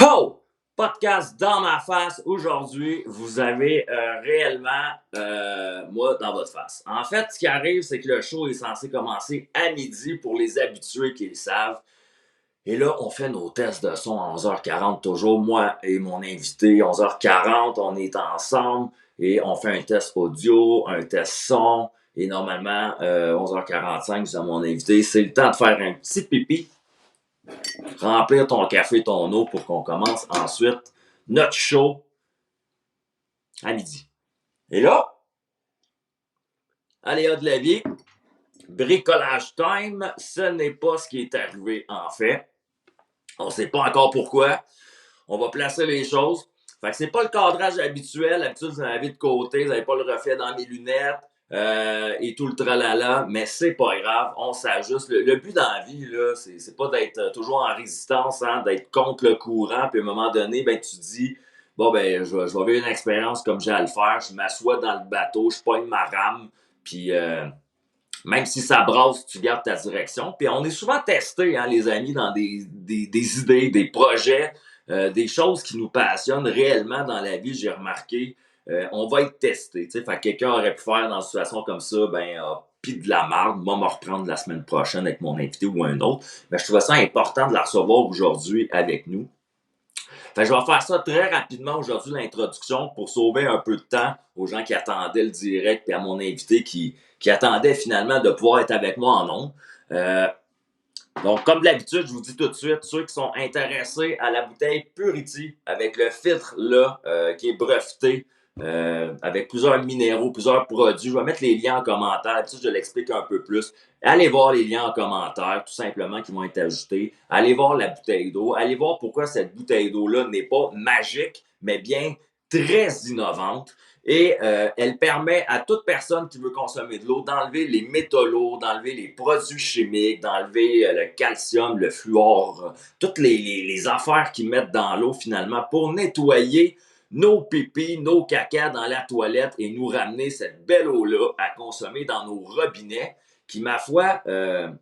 Ho! Podcast dans ma face. Aujourd'hui, vous avez réellement moi dans votre face. En fait, ce qui arrive, c'est que le show est censé commencer à midi pour les habitués qui le savent. Et là, on fait nos tests de son à 11h40, toujours moi et mon invité. 11h40, on est ensemble et on fait un test audio, un test son. Et normalement, 11h45, c'est mon invité. C'est le temps de faire un petit pipi, remplir ton café, ton eau pour qu'on commence ensuite notre show à midi. Et là, aléa de la vie, bricolage time, ce n'est pas ce qui est arrivé en fait. On ne sait pas encore pourquoi. On va placer les choses. Fait que c'est pas le cadrage habituel. D'habitude, vous en avez de côté, vous n'avez pas le reflet dans mes lunettes et tout le tralala, mais c'est pas grave, on s'ajuste. Le but dans la vie, là, c'est pas d'être toujours en résistance, hein, d'être contre le courant, puis à un moment donné, ben, tu dis, bon, ben, je vais vivre une expérience comme j'ai à le faire, je m'assois dans le bateau, je pogne ma rame, puis même si ça brasse, tu gardes ta direction. Puis on est souvent testé, hein, les amis, dans des idées, des projets, des choses qui nous passionnent réellement dans la vie, j'ai remarqué. On va être testé. Fait que quelqu'un aurait pu faire dans une situation comme ça, ben, pis de la marde, moi, me reprendre la semaine prochaine avec mon invité ou un autre. Mais je trouvais ça important de la recevoir aujourd'hui avec nous. Fait que je vais faire ça très rapidement aujourd'hui, l'introduction, pour sauver un peu de temps aux gens qui attendaient le direct et à mon invité qui attendait finalement de pouvoir être avec moi en ondes. Donc, comme d'habitude, je vous dis tout de suite, ceux qui sont intéressés à la bouteille Purity avec le filtre là, qui est breveté, avec plusieurs minéraux, plusieurs produits. Je vais mettre les liens en commentaire, puis je l'explique un peu plus. Allez voir les liens en commentaire, tout simplement, qui vont être ajoutés. Allez voir la bouteille d'eau. Allez voir pourquoi cette bouteille d'eau-là n'est pas magique, mais bien très innovante. Et elle permet à toute personne qui veut consommer de l'eau d'enlever les métaux lourds, d'enlever les produits chimiques, d'enlever le calcium, le fluor, toutes les affaires qu'ils mettent dans l'eau finalement pour nettoyer nos pipis, nos cacas dans la toilette et nous ramener cette belle eau-là à consommer dans nos robinets qui, ma foi,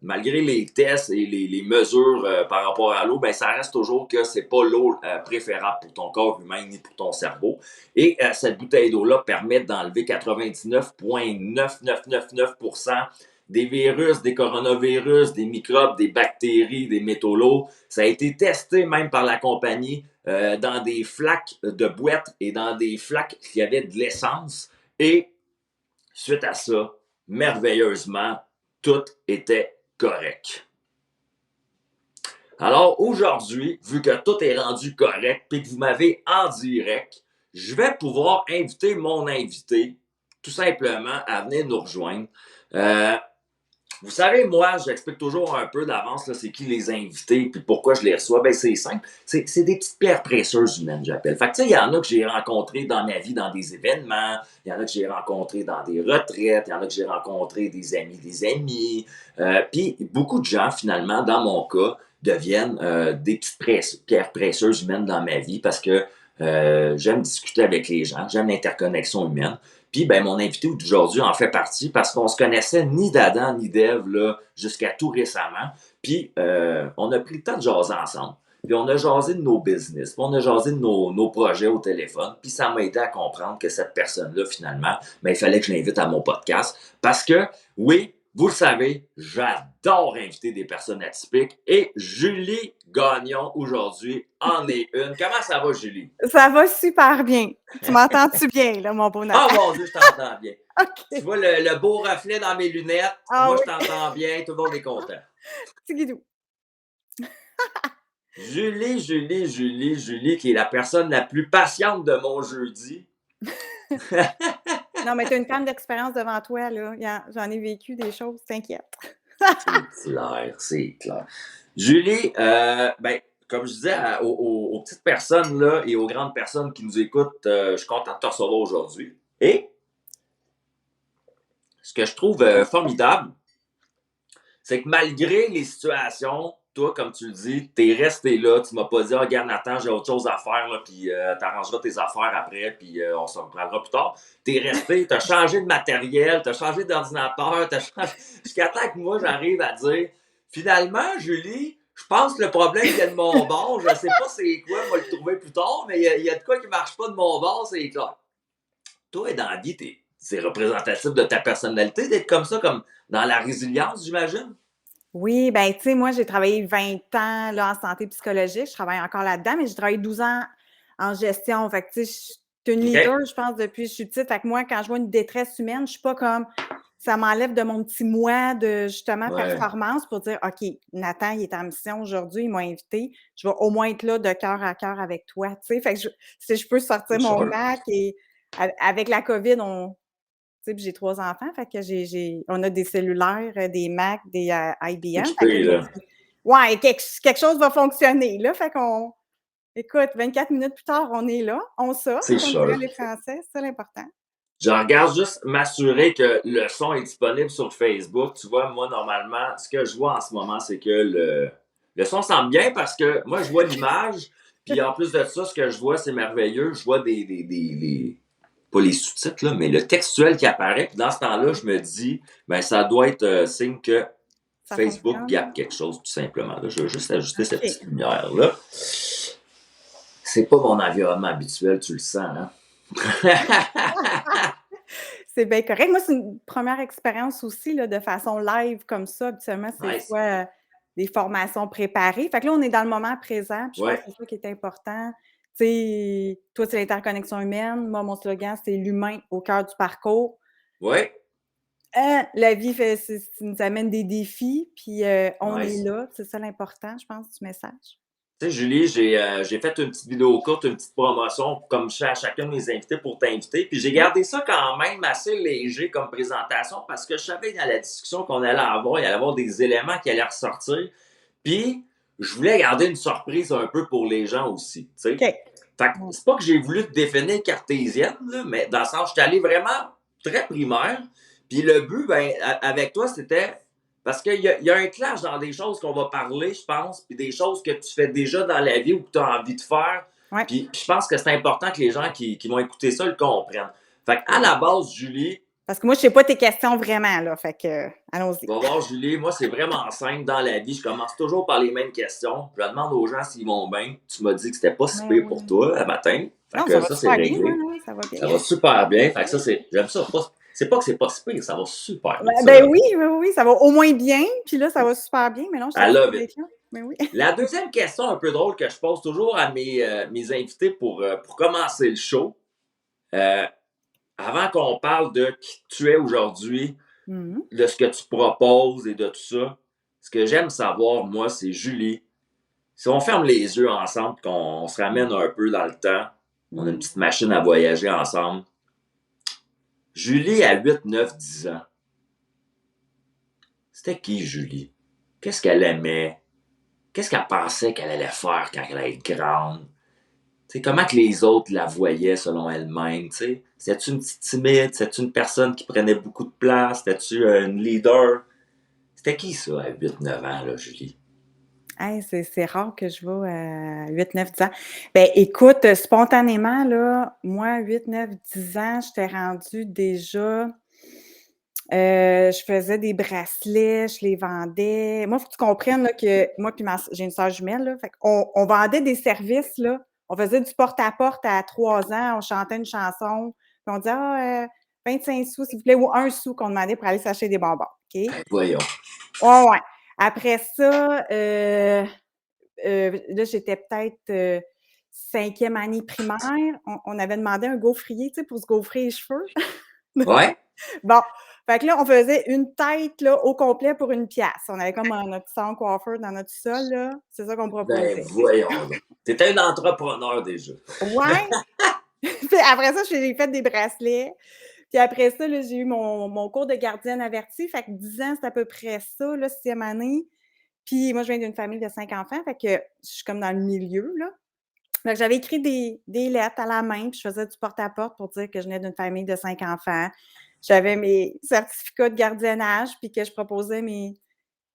malgré les tests et les mesures par rapport à l'eau, ben ça reste toujours que c'est pas l'eau préférable pour ton corps humain ni pour ton cerveau. Et cette bouteille d'eau-là permet d'enlever 99,9999% des virus, des coronavirus, des microbes, des bactéries, des métaux lourds. Ça a été testé même par la compagnie dans des flaques de boîtes et dans des flaques qui avaient de l'essence. Et suite à ça, merveilleusement, tout était correct. Alors aujourd'hui, vu que tout est rendu correct et que vous m'avez en direct, je vais pouvoir inviter mon invité tout simplement à venir nous rejoindre. Vous savez, moi, j'explique toujours un peu d'avance là, c'est qui les invités puis pourquoi je les reçois. Ben, c'est simple. C'est des petites pierres précieuses humaines, j'appelle. Fait que, tu sais, il y en a que j'ai rencontrés dans ma vie, dans des événements. Il y en a que j'ai rencontrés dans des retraites. Il y en a que j'ai rencontrés des amis. Puis, beaucoup de gens, finalement, dans mon cas, deviennent des petites pierres précieuses humaines dans ma vie parce que j'aime discuter avec les gens. J'aime l'interconnexion humaine. Puis, ben, mon invité d'aujourd'hui en fait partie parce qu'on se connaissait ni d'Adam ni d'Ève là, jusqu'à tout récemment. Puis, on a pris le temps de jaser ensemble. Puis, on a jasé de nos business. Puis, on a jasé de nos projets au téléphone. Puis, ça m'a aidé à comprendre que cette personne-là, finalement, ben, il fallait que je l'invite à mon podcast. Parce que, oui, vous le savez, j'adore inviter des personnes atypiques. Et Julie Gagnon, aujourd'hui, en est une. Comment ça va, Julie? Ça va super bien. Tu m'entends-tu bien, là, mon beau Nathan? Ah, mon Dieu, je t'entends bien. OK. Tu vois le beau reflet dans mes lunettes. Ah moi, oui. je t'entends bien. Tout le monde est content. Petit guidou. Julie, qui est la personne la plus patiente de mon jeudi. Non, mais tu as une femme d'expérience devant toi, là. J'en ai vécu des choses, t'inquiète. C'est clair. Julie, ben, comme je disais aux petites personnes là, et aux grandes personnes qui nous écoutent, je suis content de te recevoir aujourd'hui. Et ce que je trouve formidable, c'est que malgré les situations toi, comme tu le dis, t'es resté là, tu m'as pas dit, ah, regarde, Nathan, j'ai autre chose à faire, là, puis t'arrangeras tes affaires après, puis on se reprendra plus tard. T'es resté, t'as changé de matériel, t'as changé d'ordinateur, t'as changé. Jusqu'à temps que moi, j'arrive à dire, finalement, Julie, je pense que le problème vient de mon bord, je sais pas c'est quoi, on va le trouver plus tard, mais il y a de quoi qui marche pas de mon bord, c'est clair. Toi, dans la vie, c'est représentatif de ta personnalité d'être comme ça, comme dans la résilience, j'imagine? Oui, ben tu sais, moi, j'ai travaillé 20 ans là, en santé psychologique. Je travaille encore là-dedans, mais j'ai travaillé 12 ans en gestion. Fait que tu sais, je suis une OK? leader, je pense, depuis que je suis petite. Fait que moi, quand je vois une détresse humaine, je suis pas comme ça m'enlève de mon petit moi de justement Ouais. performance pour dire OK, Nathan, il est en mission aujourd'hui, il m'a invité. Je vais au moins être là de cœur à cœur avec toi. Tu sais, fait que si je peux sortir C'est mon sûr. Mac et avec la COVID, tu sais, puis j'ai 3 enfants, fait que on a des cellulaires, des Mac, des IBM. Fait que Équipé, je me là. dis, ouais, quelque chose va fonctionner, là. Fait qu'on, écoute, 24 minutes plus tard, on est là, on sauce, C'est comme diraient sûr. les Français, c'est ça l'important. Je regarde juste m'assurer que le son est disponible sur Facebook. Tu vois, moi, normalement, ce que je vois en ce moment, c'est que le son semble bien parce que moi, je vois l'image. Puis en plus de ça, ce que je vois, c'est merveilleux. Je vois pas les sous-titres, là, mais le textuel qui apparaît. Puis dans ce temps-là, je me dis, ben, ça doit être signe que Ça Facebook fonctionne. gappe quelque chose, tout simplement. Là. Je vais juste ajuster cette OK. petite lumière-là. C'est pas mon environnement habituel, tu le sens, hein? C'est bien correct. Moi, c'est une première expérience aussi, là, de façon live comme ça. Habituellement, c'est Nice. soit des formations préparées. Fait que là, on est dans le moment présent, puis je pense Ouais. que c'est ça qui est important. Tu sais, toi, c'est l'interconnexion humaine. Moi, mon slogan, c'est l'humain au cœur du parcours. Ouais. La vie nous amène des défis, puis on est Nice. là. C'est ça l'important, je pense, du message. Tu sais, Julie, j'ai fait une petite vidéo courte, une petite promotion, comme je fais à chacun de mes invités pour t'inviter. Puis j'ai Oui, gardé ça quand même assez léger comme présentation parce que je savais dans la discussion qu'on allait avoir, il allait y avoir des éléments qui allaient ressortir. Puis je voulais garder une surprise un peu pour les gens aussi, tu sais. OK. Fait que Bon. c'est pas que j'ai voulu te définir cartésienne, là, mais dans le sens, je suis allé vraiment très primaire. Puis le but, ben, avec toi, c'était parce qu'il y a un clash dans des choses qu'on va parler, je pense, puis des choses que tu fais déjà dans la vie ou que tu as envie de faire. Ouais. Puis je pense que c'est important que les gens qui vont écouter ça le comprennent. Fait qu'à la base, Julie, Parce que moi, je sais pas tes questions vraiment, là. Fait que, allons-y. va voir Julie, moi c'est vraiment simple dans la vie. Je commence toujours par les mêmes questions. Je demande aux gens s'ils vont bien. Tu m'as dit que c'était pas si Mais pire pour oui. toi le matin. Fait Non, ça que va ça, c'est super bien, moi, réglé. là. Ça va bien. Ça va super bien. Fait que ça, j'aime ça. C'est pas que c'est pas si pire, ça va super bien. Ben Ça, ben j'aime. oui, oui, oui, ça va au moins bien, puis là, ça va super bien. Mais non, je suis I excitée love it. d'être là. Ben oui. La deuxième question un peu drôle que je pose toujours à mes invités pour commencer le show, euh, avant qu'on parle de qui tu es aujourd'hui, Mhm. de ce que tu proposes et de tout ça, ce que j'aime savoir, moi, c'est Julie. Si on ferme les yeux ensemble, qu'on se ramène un peu dans le temps, on a une Mhm. petite machine à voyager ensemble. Julie, à 8, 9, 10 ans, c'était qui Julie? Qu'est-ce qu'elle aimait? Qu'est-ce qu'elle pensait qu'elle allait faire quand elle allait être grande? T'sais, comment que les autres la voyaient selon elle-même? C'était-tu une petite timide? C'était-tu une personne qui prenait beaucoup de place? C'était-tu une leader? C'était qui ça à 8 9 ans, là, Julie? Hey, c'est rare que je vais à 8, 9, 10 ans. Ben écoute, spontanément, là, moi, 8, 9, 10 ans, j'étais rendue déjà. Je faisais des bracelets, je les vendais. Moi, il faut que tu comprennes là, que moi puis j'ai une sœur jumelle, là, fait on vendait des services, là. On faisait du porte-à-porte à 3 ans, on chantait une chanson, puis on disait: «Ah, 25 sous, s'il vous plaît», ou 1 sou qu'on demandait pour aller s'acheter des bonbons, OK? Ben voyons. Ouais, ouais. Après ça, là, j'étais peut-être, 5e année primaire. On avait demandé un gaufrier, tu sais, pour se gaufrer les cheveux. Ouais? Bon, fait que là, on faisait une tête, là, au complet pour 1 pièce. On avait comme notre salon coiffeur dans notre sol, là. C'est ça qu'on Ben proposait. voyons donc. T'étais une entrepreneur déjà. Ouais! Puis après ça, j'ai fait des bracelets. Puis après ça, là, j'ai eu mon cours de gardienne avertie. Fait que 10 ans, c'est à peu près ça, là, 6e année. Puis moi, je viens d'une famille de 5 enfants, fait que je suis comme dans le milieu, là. Fait que j'avais écrit des lettres à la main, puis je faisais du porte-à-porte pour dire que je venais d'une famille de 5 enfants. J'avais mes certificats de gardiennage, puis que je proposais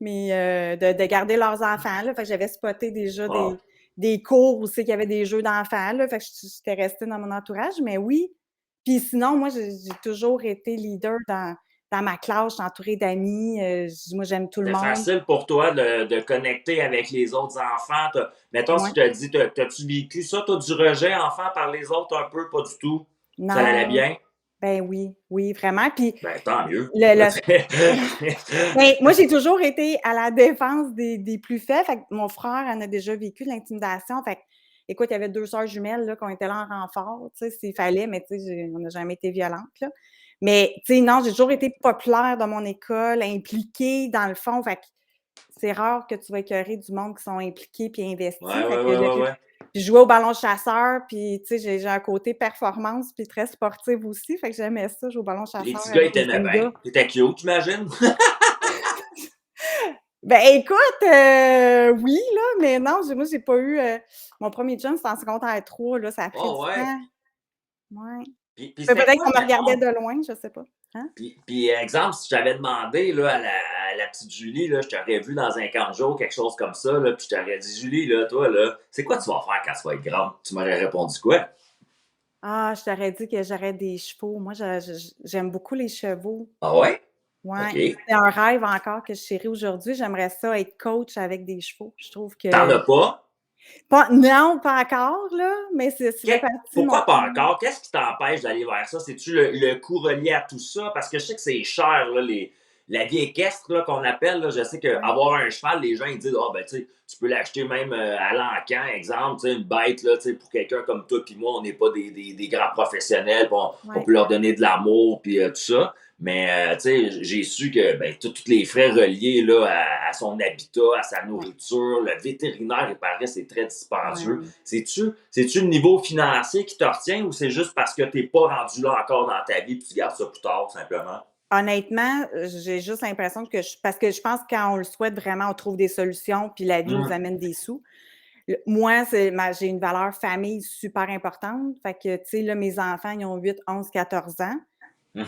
de garder leurs enfants, là. Fait que j'avais spoté déjà Wow. des cours où c'est qu'il y avait des jeux d'enfants, là. Fait que j'étais restée dans mon entourage, mais oui. Puis sinon, moi, j'ai toujours été leader dans ma classe, je suis entourée d'amis. Moi, j'aime tout le C'était monde. facile pour toi de connecter avec les autres enfants. Mettons, si Ouais. je te dis, t'as-tu vécu ça, toi, du rejet enfant par les autres un peu? Pas du tout. Ça allait Non, bien? ben oui, oui, vraiment. Puis Ben, tant mieux. le ben, moi, j'ai toujours été à la défense des plus faibles. Fait que mon frère en a déjà vécu de l'intimidation. Fait que, écoute, il y avait 2 sœurs jumelles là, qui ont été là en renfort, tu sais, s'il fallait, mais tu sais, on n'a jamais été violentes, là. Mais, tu sais, non, j'ai toujours été populaire dans mon école, impliquée dans le fond. Fait que c'est rare que tu vas écœurer du monde qui sont impliqués puis investis. Ouais, Fait ouais, que ouais, ouais, ouais. puis je jouais au ballon chasseur, puis tu sais, j'ai un côté performance puis très sportive aussi. Fait que j'aimais ça, jouer au ballon Les chasseur petits gars, ils avec les t'aimaient jeunes bien. gars. T'étais cute, j'imagine? Ben, écoute, oui, là, mais non, moi, j'ai pas eu, mon premier chum, c'était en secondaire 3, là, ça a pris Oh, du ouais. temps. Ouais. Puis Mais c'était peut-être quoi, qu'on me regardait mettons? de loin, je sais pas. Hein? Puis, exemple, si je t'avais demandé là, à la petite Julie, là, je t'aurais vu dans un camp de jour, quelque chose comme ça, là, puis je t'aurais dit, Julie, là, toi, là, c'est quoi tu vas faire quand tu vas être grande? Tu m'aurais répondu quoi? Ah, je t'aurais dit que j'aurais des chevaux. Moi, j'aime beaucoup les chevaux. Ah ouais? Ouais. OK. C'est un rêve encore que je chéris aujourd'hui. J'aimerais ça être coach avec des chevaux. Je trouve T'en que as pas? non, pas encore, là, mais ça fait partie de mon Pourquoi pas plan. encore? Qu'est-ce qui t'empêche d'aller vers ça? C'est-tu le coût relié à tout ça? Parce que je sais que c'est cher, là, la vie équestre là, qu'on appelle. Là, je sais Ouais, qu'avoir un cheval, les gens ils disent ah ben tu sais, tu peux l'acheter même à l'encan, exemple, tu sais, une bête, là, tu sais, pour quelqu'un comme toi puis moi, on n'est pas des grands professionnels, puis on ouais, peut leur donner de l'amour puis tout ça. Mais tu sais, j'ai su que ben, tous les frais reliés là, à son habitat, à sa ouais, nourriture, le vétérinaire, il paraît, c'est très dispendieux. ouais. C'est-tu le niveau financier qui te retient ou c'est juste parce que tu n'es pas rendu là encore dans ta vie et tu gardes ça plus tard, simplement? Honnêtement, j'ai juste l'impression que parce que je pense que quand on le souhaite vraiment, on trouve des solutions, puis la vie nous Mmh. amène des sous. Moi, j'ai une valeur famille super importante. Fait que, tu sais, là, mes enfants, ils ont 8, 11, 14 ans. Mhm.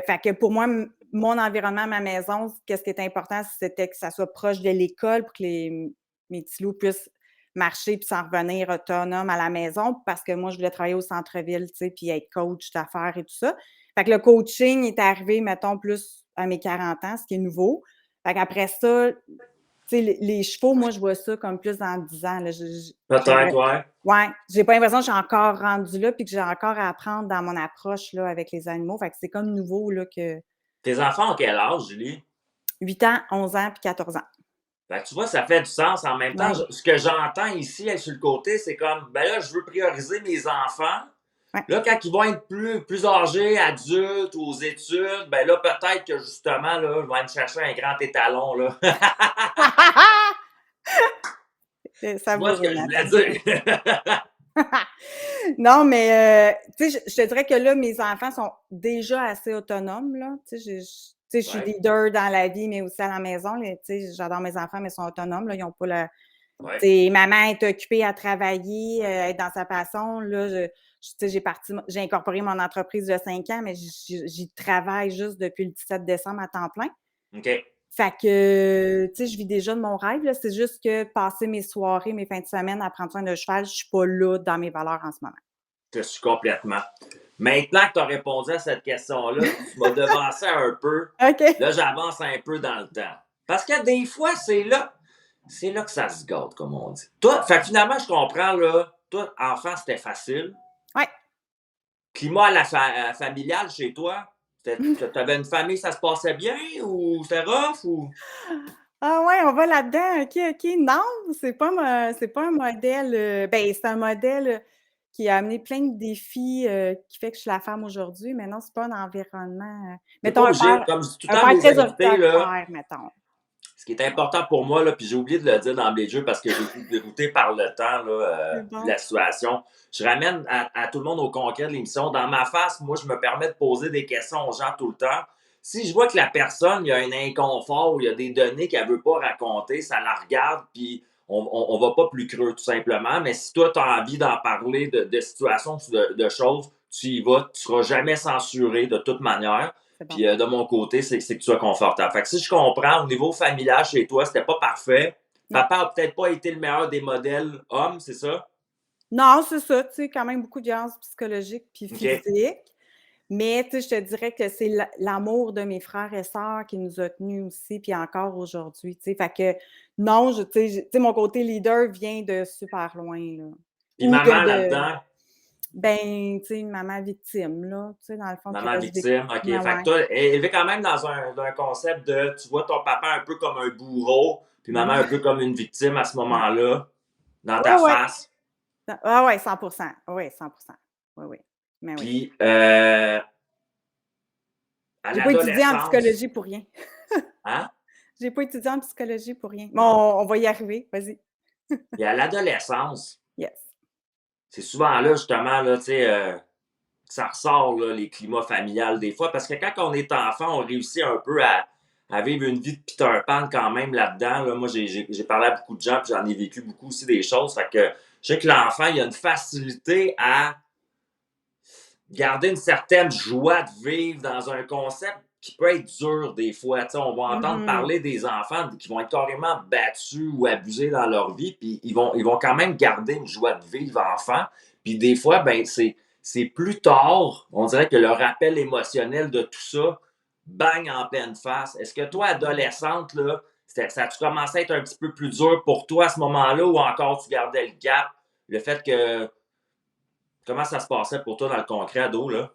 Fait que pour moi, mon environnement, ma maison, qu'est-ce qui est important, c'était que ça soit proche de l'école pour que mes petits loups puissent marcher puis s'en revenir autonomes à la maison parce que moi, je voulais travailler au centre-ville, tu sais, puis être coach d'affaires et tout ça. Fait que le coaching est arrivé, mettons, plus à mes 40 ans, ce qui est nouveau. Fait qu'après ça, tu sais, les chevaux, moi, je vois ça comme plus dans 10 ans, là. Peut-être, ouais. Ouais, j'ai pas l'impression que je suis encore rendue là puis que j'ai encore à apprendre dans mon approche, là, avec les animaux. Fait que c'est comme nouveau, là, que Tes enfants ont quel âge, Julie? 8 ans, 11 ans puis 14 ans. Fait que tu vois, ça fait du sens. En même temps, Ouais, ce que j'entends ici, sur le côté, c'est comme, ben là, je veux prioriser mes enfants. ouais. Là, quand ils vont être plus âgés, adultes ou aux études, ben là, peut-être que justement, là, je vais aller me chercher un grand étalon, là. C'est Tu vois ce savoureux, que je voulais Nathan. dire? Non, mais tu sais, je te dirais que là, mes enfants sont déjà assez autonomes, là. Tu sais, je suis Ouais, leader dans la vie, mais aussi à la maison. Tu sais, j'adore mes enfants, mais ils sont autonomes, là. Ils ont pas la ouais. tu sais, maman est occupée à travailler, être dans sa passion. Là, tu sais, j'ai incorporé mon entreprise de 5 ans, mais j'y travaille juste depuis le 17 décembre à temps plein. OK. Fait que, tu sais, je vis déjà de mon rêve, là. C'est juste que passer mes soirées, mes fins de semaine à prendre soin de cheval, je suis pas là dans mes valeurs en ce moment. Je suis complètement. Maintenant que tu as répondu à cette question-là, tu m'as devancé un peu. OK. Là, j'avance un peu dans le temps. Parce que des fois, c'est là que ça se gâte, comme on dit. Toi, fait que finalement, je comprends, là. Toi, enfant, c'était facile. Ouais. Climat familial chez toi, t'avais une famille, ça se passait bien ou c'était rough ou? Ah ouais, on va là-dedans. OK, OK. Non, c'est pas un modèle, ben, c'est un modèle, qui a amené plein de défis, qui fait que je suis la femme aujourd'hui, mais non, c'est pas un environnement, T'es pas mettons obligé. Comme je dis tout le un temps à père mes très invités, là, autoritaire, mettons. ce qui est important pour moi, là, puis j'ai oublié de le dire d'emblée de jeu parce que j'ai été dérouté par le temps, là, C'est puis bon. la situation. Je ramène à tout le monde au concret de l'émission. Dans ma face, moi, je me permets de poser des questions aux gens tout le temps. Si je vois que la personne, il y a un inconfort ou il y a des données qu'elle ne veut pas raconter, ça la regarde, puis on va pas plus creux, tout simplement. Mais si toi, tu as envie d'en parler de situations, de choses, tu y vas, tu ne seras jamais censuré de toute manière. c'est bon. Puis de mon côté, c'est que tu sois confortable. Fait que si je comprends, au niveau familial chez toi, c'était pas parfait. Non. Papa a peut-être pas été le meilleur des modèles hommes, c'est ça? Non, c'est ça, tu sais, quand même beaucoup de violences psychologiques puis OK. physiques. Mais tu sais, je te dirais que c'est l'amour de mes frères et sœurs qui nous a tenus aussi, puis encore aujourd'hui, tu sais. Fait que non, tu sais, mon côté leader vient de super loin, là. Puis Ou maman là-dedans, ben, tu sais, une maman victime, là, tu sais, dans le fond, qui maman reste victime, OK. ouais, Fait que ouais. toi, élevé quand même dans un concept de, tu vois ton papa un peu comme un bourreau, puis maman un peu comme une victime à ce moment-là, dans ta Ouais, ouais. face. Ah ouais, 100 oui, 100 oui, oui. Mais oui. Puis à J'ai pas étudié en l'adolescence, psychologie pour rien. hein? J'ai pas étudié en psychologie pour rien. Bon, on va y arriver, vas-y. Et à l'adolescence, Yes. c'est souvent là, justement, là, tu sais, ça ressort, là, les climats familiales des fois, parce que quand on est enfant, on réussit un peu à vivre une vie de Peter Pan quand même là-dedans. Là. Moi, j'ai parlé à beaucoup de gens, puis j'en ai vécu beaucoup aussi des choses. Fait que je sais que l'enfant, il a une facilité à garder une certaine joie de vivre dans un concept qui peut être dur des fois. Tu sais, on va entendre Mhm. parler des enfants qui vont être carrément battus ou abusés dans leur vie, puis ils vont quand même garder une joie de vivre enfant. Puis des fois, ben c'est plus tard, on dirait que le rappel émotionnel de tout ça bang en pleine face. Est-ce que toi, adolescente, là, ça a-tu commencé à être un petit peu plus dur pour toi à ce moment-là ou encore tu gardais le gap? Le fait que. Comment ça se passait pour toi dans le concret, ado, là?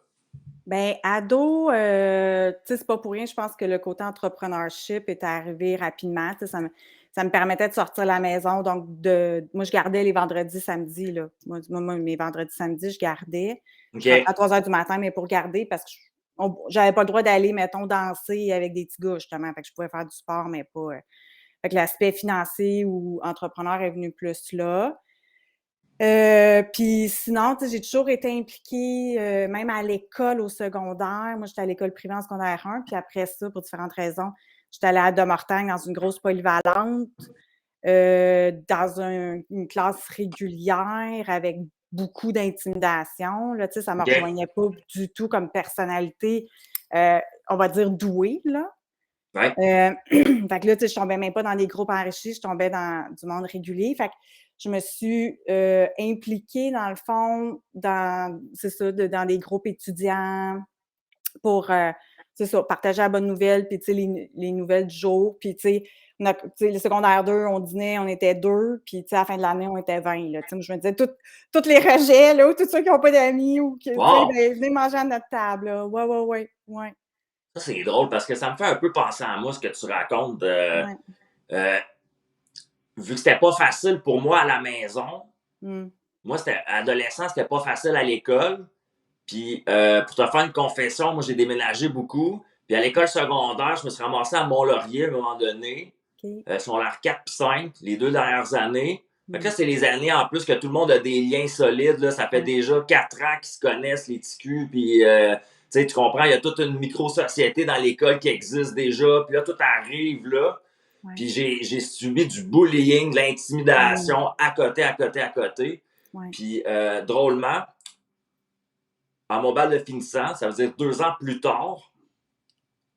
Ben, ado, tu sais, c'est pas pour rien, je pense que le côté entrepreneurship est arrivé rapidement. Tu sais, ça me permettait de sortir de la maison. Donc, moi, je gardais les vendredis, samedis, là. Moi, mes vendredis, samedis, je gardais. Je rentrais OK. à 3 heures du matin, mais pour garder, parce que j'avais pas le droit d'aller, mettons, danser avec des petits gars, justement. Fait que je pouvais faire du sport, mais pas. Fait que l'aspect financier ou entrepreneur est venu plus là. Puis sinon, tu sais, j'ai toujours été impliquée, même à l'école au secondaire. Moi, j'étais à l'école privée en secondaire 1, puis après ça, pour différentes raisons, j'étais allée à Domortagne dans une grosse polyvalente, dans une classe régulière avec beaucoup d'intimidation. Là, tu sais, ça me OK. rejoignait pas du tout comme personnalité, on va dire douée, là. Ouais. Fait que là, tu sais, je tombais même pas dans des groupes enrichis, je tombais dans du monde régulier. Fait que je me suis impliquée, dans le fond, c'est ça, dans des groupes étudiants pour, c'est ça, partager la bonne nouvelle, puis tu sais, les nouvelles du jour. Puis tu sais, le secondaire 2, on dînait, on était 2, puis tu sais, à la fin de l'année, on était 20. Là. Tu sais, moi, je me disais, tous les rejets, là, ou tous ceux qui n'ont pas d'amis, ou qui, tu sais, Wow! ben, venez manger à notre table. Là. Ouais, ouais, ouais, ouais, Ça, c'est drôle parce que ça me fait un peu penser à moi, ce que tu racontes. ouais. Euh, Vu que c'était pas facile pour moi à la maison, Mm. moi, c'était adolescent, c'était pas facile à l'école. Puis, pour te faire une confession, moi, j'ai déménagé beaucoup. Puis, à l'école secondaire, je me suis ramassé à Mont-Laurier à un moment donné. OK. Secondaire 4 puis 5, les 2 dernières années. Fait que là, Mm. c'est les années en plus que tout le monde a des liens solides. Là. Ça fait Ouais. déjà 4 ans qu'ils se connaissent, les TQ. Puis, tu sais, tu comprends, il y a toute une micro-société dans l'école qui existe déjà. Puis là, tout arrive là. Ouais. Puis j'ai subi du bullying, de Mm. l'intimidation à côté, à côté, à côté. Ouais. Puis, drôlement, à mon bal de finissant, ça veut dire 2 ans plus tard,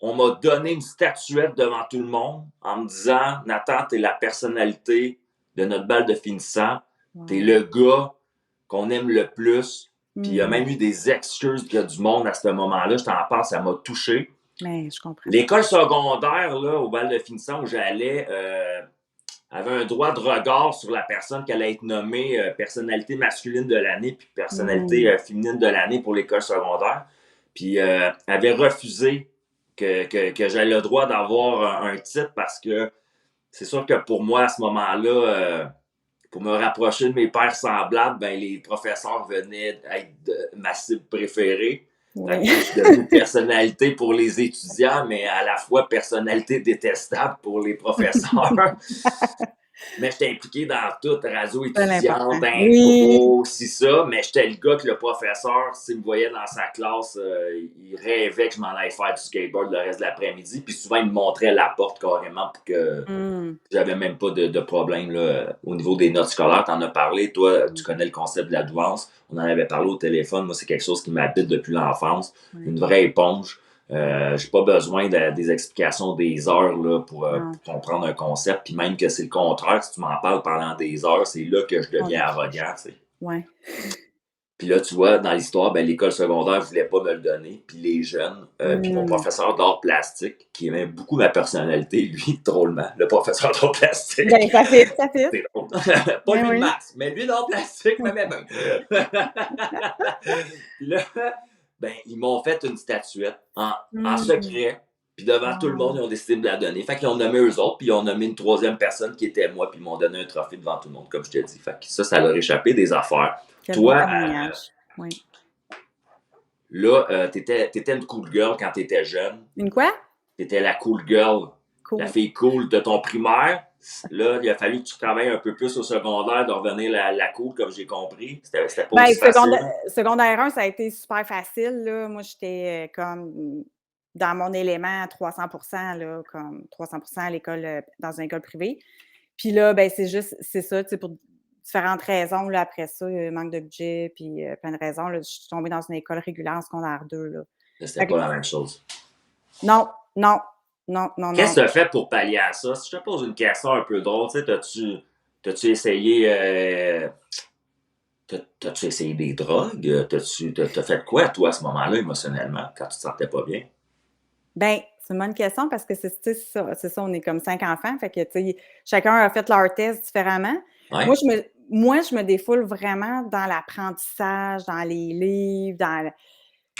on m'a donné une statuette devant tout le monde en me disant Nathan, t'es la personnalité de notre bal de finissant. T'es Wow. le gars qu'on aime le plus. Puis il y a Mm. même eu des excuses du monde à ce moment-là. Je t'en parle, ça m'a touché. Mais je comprends. L'école secondaire, là, au bal de finissant où j'allais, avait un droit de regard sur la personne qui allait être nommée personnalité masculine de l'année puis personnalité Mm. féminine de l'année pour l'école secondaire. Puis avait refusé que j'aie le droit d'avoir un titre parce que c'est sûr que pour moi, à ce moment-là, pour me rapprocher de mes pairs semblables, ben, les professeurs venaient être ma cible préférée. Fait que, Oui. je suis devenu personnalité pour les étudiants, mais à la fois personnalité détestable pour les professeurs. Mais j'étais impliqué dans tout, radio C'est étudiante, l'important. Oui. impro, si ça, mais j'étais le gars que le professeur, s'il me voyait dans sa classe, il rêvait que je m'en aille faire du skateboard le reste de l'après-midi, puis souvent il me montrait la porte carrément pour que Mm. j'avais même pas de problème là, au niveau des notes scolaires. T'en as parlé, toi, tu connais le concept de l'advance, on en avait parlé au téléphone, moi c'est quelque chose qui m'habite depuis l'enfance, Ouais. une vraie éponge. J'ai pas besoin des explications des heures là, pour Non, comprendre un concept. Puis même que c'est le contraire, si tu m'en parles pendant des heures, c'est là que je on deviens décroche. arrogant. Tu sais. Ouais. Puis là, tu vois, dans l'histoire, ben, l'école secondaire ne voulait pas me le donner. Puis les jeunes, puis mon Mmh. professeur d'art plastique, qui aimait beaucoup ma personnalité, lui, drôlement, le professeur d'art Ben, plastique. ça fit, ça fit. C'est drôle. Pas Ben lui de oui. maths, mais lui d'art plastique m'aimait bien. Puis là, ben, ils m'ont fait une statuette en Mmh. secret. Puis devant tout le monde, Wow. ils ont décidé de la donner. Fait qu'ils ont nommé eux autres, puis ils ont nommé une troisième personne qui était moi, puis ils m'ont donné un trophée devant tout le monde, comme je te dis. Fait que ça leur échappé des affaires. Quel beau Toi, témoignage. Oui. là, t'étais une cool girl quand t'étais jeune. Une quoi? T'étais la cool girl, la Cool. fille cool de ton primaire. Là, il a fallu que tu travailles un peu plus au secondaire de revenir la cool, comme j'ai compris. C'était pas Ben, aussi facile. secondaire 1, ça a été super facile, là. Moi, j'étais, comme dans mon élément à 300 là, comme 300 à l'école, dans une école privée. Puis là, ben, c'est ça, tu sais, pour différentes raisons, là, après ça, manque de budget, puis plein de raisons, là, je suis tombée dans une école régulière en secondaire 2, là. C'était Fait que pas la même chose. non, non, non, non, Qu'est-ce non. que tu as fait pour pallier à ça? Si je te pose une question un peu drôle, tu sais, t'as-tu essayé, t'as-tu essayé des drogues? T'as fait quoi, toi, à ce moment-là, émotionnellement, quand tu te sentais pas bien? Ben, c'est une bonne question parce que tu sais, c'est ça, on est comme 5 enfants, fait que, tu sais, chacun a fait leur test différemment. Moi, Ouais? je me défoule vraiment dans l'apprentissage, dans les livres, dans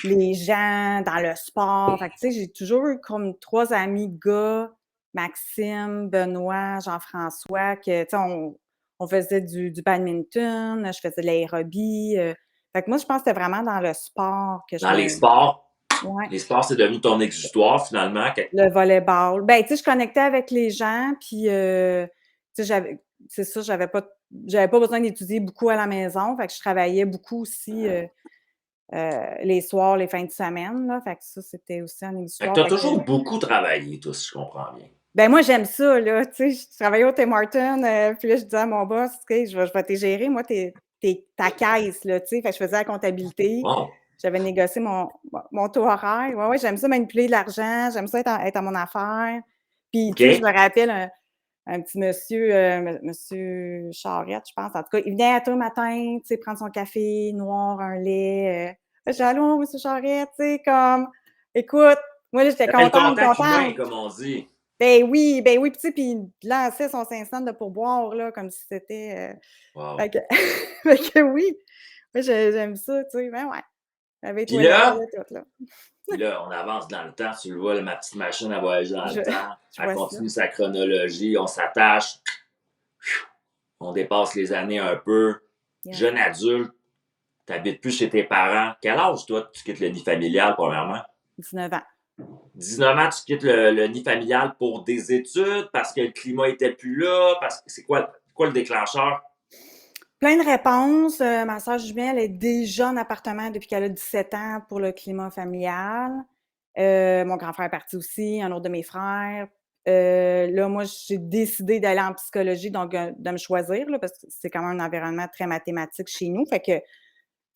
les gens, dans le sport. Fait que, tu sais, j'ai toujours eu comme 3 amis gars, Maxime, Benoît, Jean-François, que, tu sais, on faisait du badminton, je faisais de l'aérobie, fait que moi, je pense que c'était vraiment dans le sport que je Dans me ouais. les sports, c'est devenu ton exutoire, finalement. Le volleyball. Ben, tu sais, je connectais avec les gens, puis, tu sais, c'est ça, j'avais pas besoin d'étudier beaucoup à la maison, fait que je travaillais beaucoup aussi, les soirs, les fins de semaine, là, fait que ça, c'était aussi un Fait que exutoire, t'as fait que toujours beaucoup travaillé, toi, si je comprends bien. ben, moi, j'aime ça, là, tu sais, je travaillais au Tim Hortons, puis là, je disais à mon boss: «OK, je vais te gérer, moi, ta caisse, là», tu sais, fait que je faisais la comptabilité, Wow! j'avais négocié mon taux horaire. Ouais, ouais, j'aime ça manipuler de l'argent, j'aime ça être à mon affaire. Puis, tu sais, je OK? me rappelle un petit monsieur, monsieur Charette, je pense, en tout cas, il venait à tous les matins, tu sais, prendre son café noir, un lait, je dis: «Allô, monsieur Charette», tu sais, comme, écoute, moi, là, j'étais T'avais le contente, contact humain, contente. comme on dit. Ben oui, puis tu sais, puis il lançait son 5 cents de pourboire, là, comme si c'était, Wow! fait que fait que oui, moi, j'aime ça, tu sais, ben ouais, j'avais les Puis toilettes, là, j'avais tout, là. on avance dans le temps, tu le vois, là, ma petite machine à voyager dans Je le temps. je Elle vois ça. continue sa chronologie, on s'attache, on dépasse les années un peu. Yes, Jeune adulte, t'habites plus chez tes parents. Quel âge, toi, tu quittes le nid familial, premièrement? 19 ans. 19 ans, tu quittes le nid familial pour des études, parce que le climat était plus là, parce que c'est quoi le déclencheur? Plein de réponses, ma sœur jumelle est déjà en appartement depuis qu'elle a 17 ans pour le climat familial. Mon grand frère est parti aussi, un autre de mes frères. Là, moi, j'ai décidé d'aller en psychologie, donc de me choisir, là, parce que c'est quand même un environnement très mathématique chez nous. Fait que,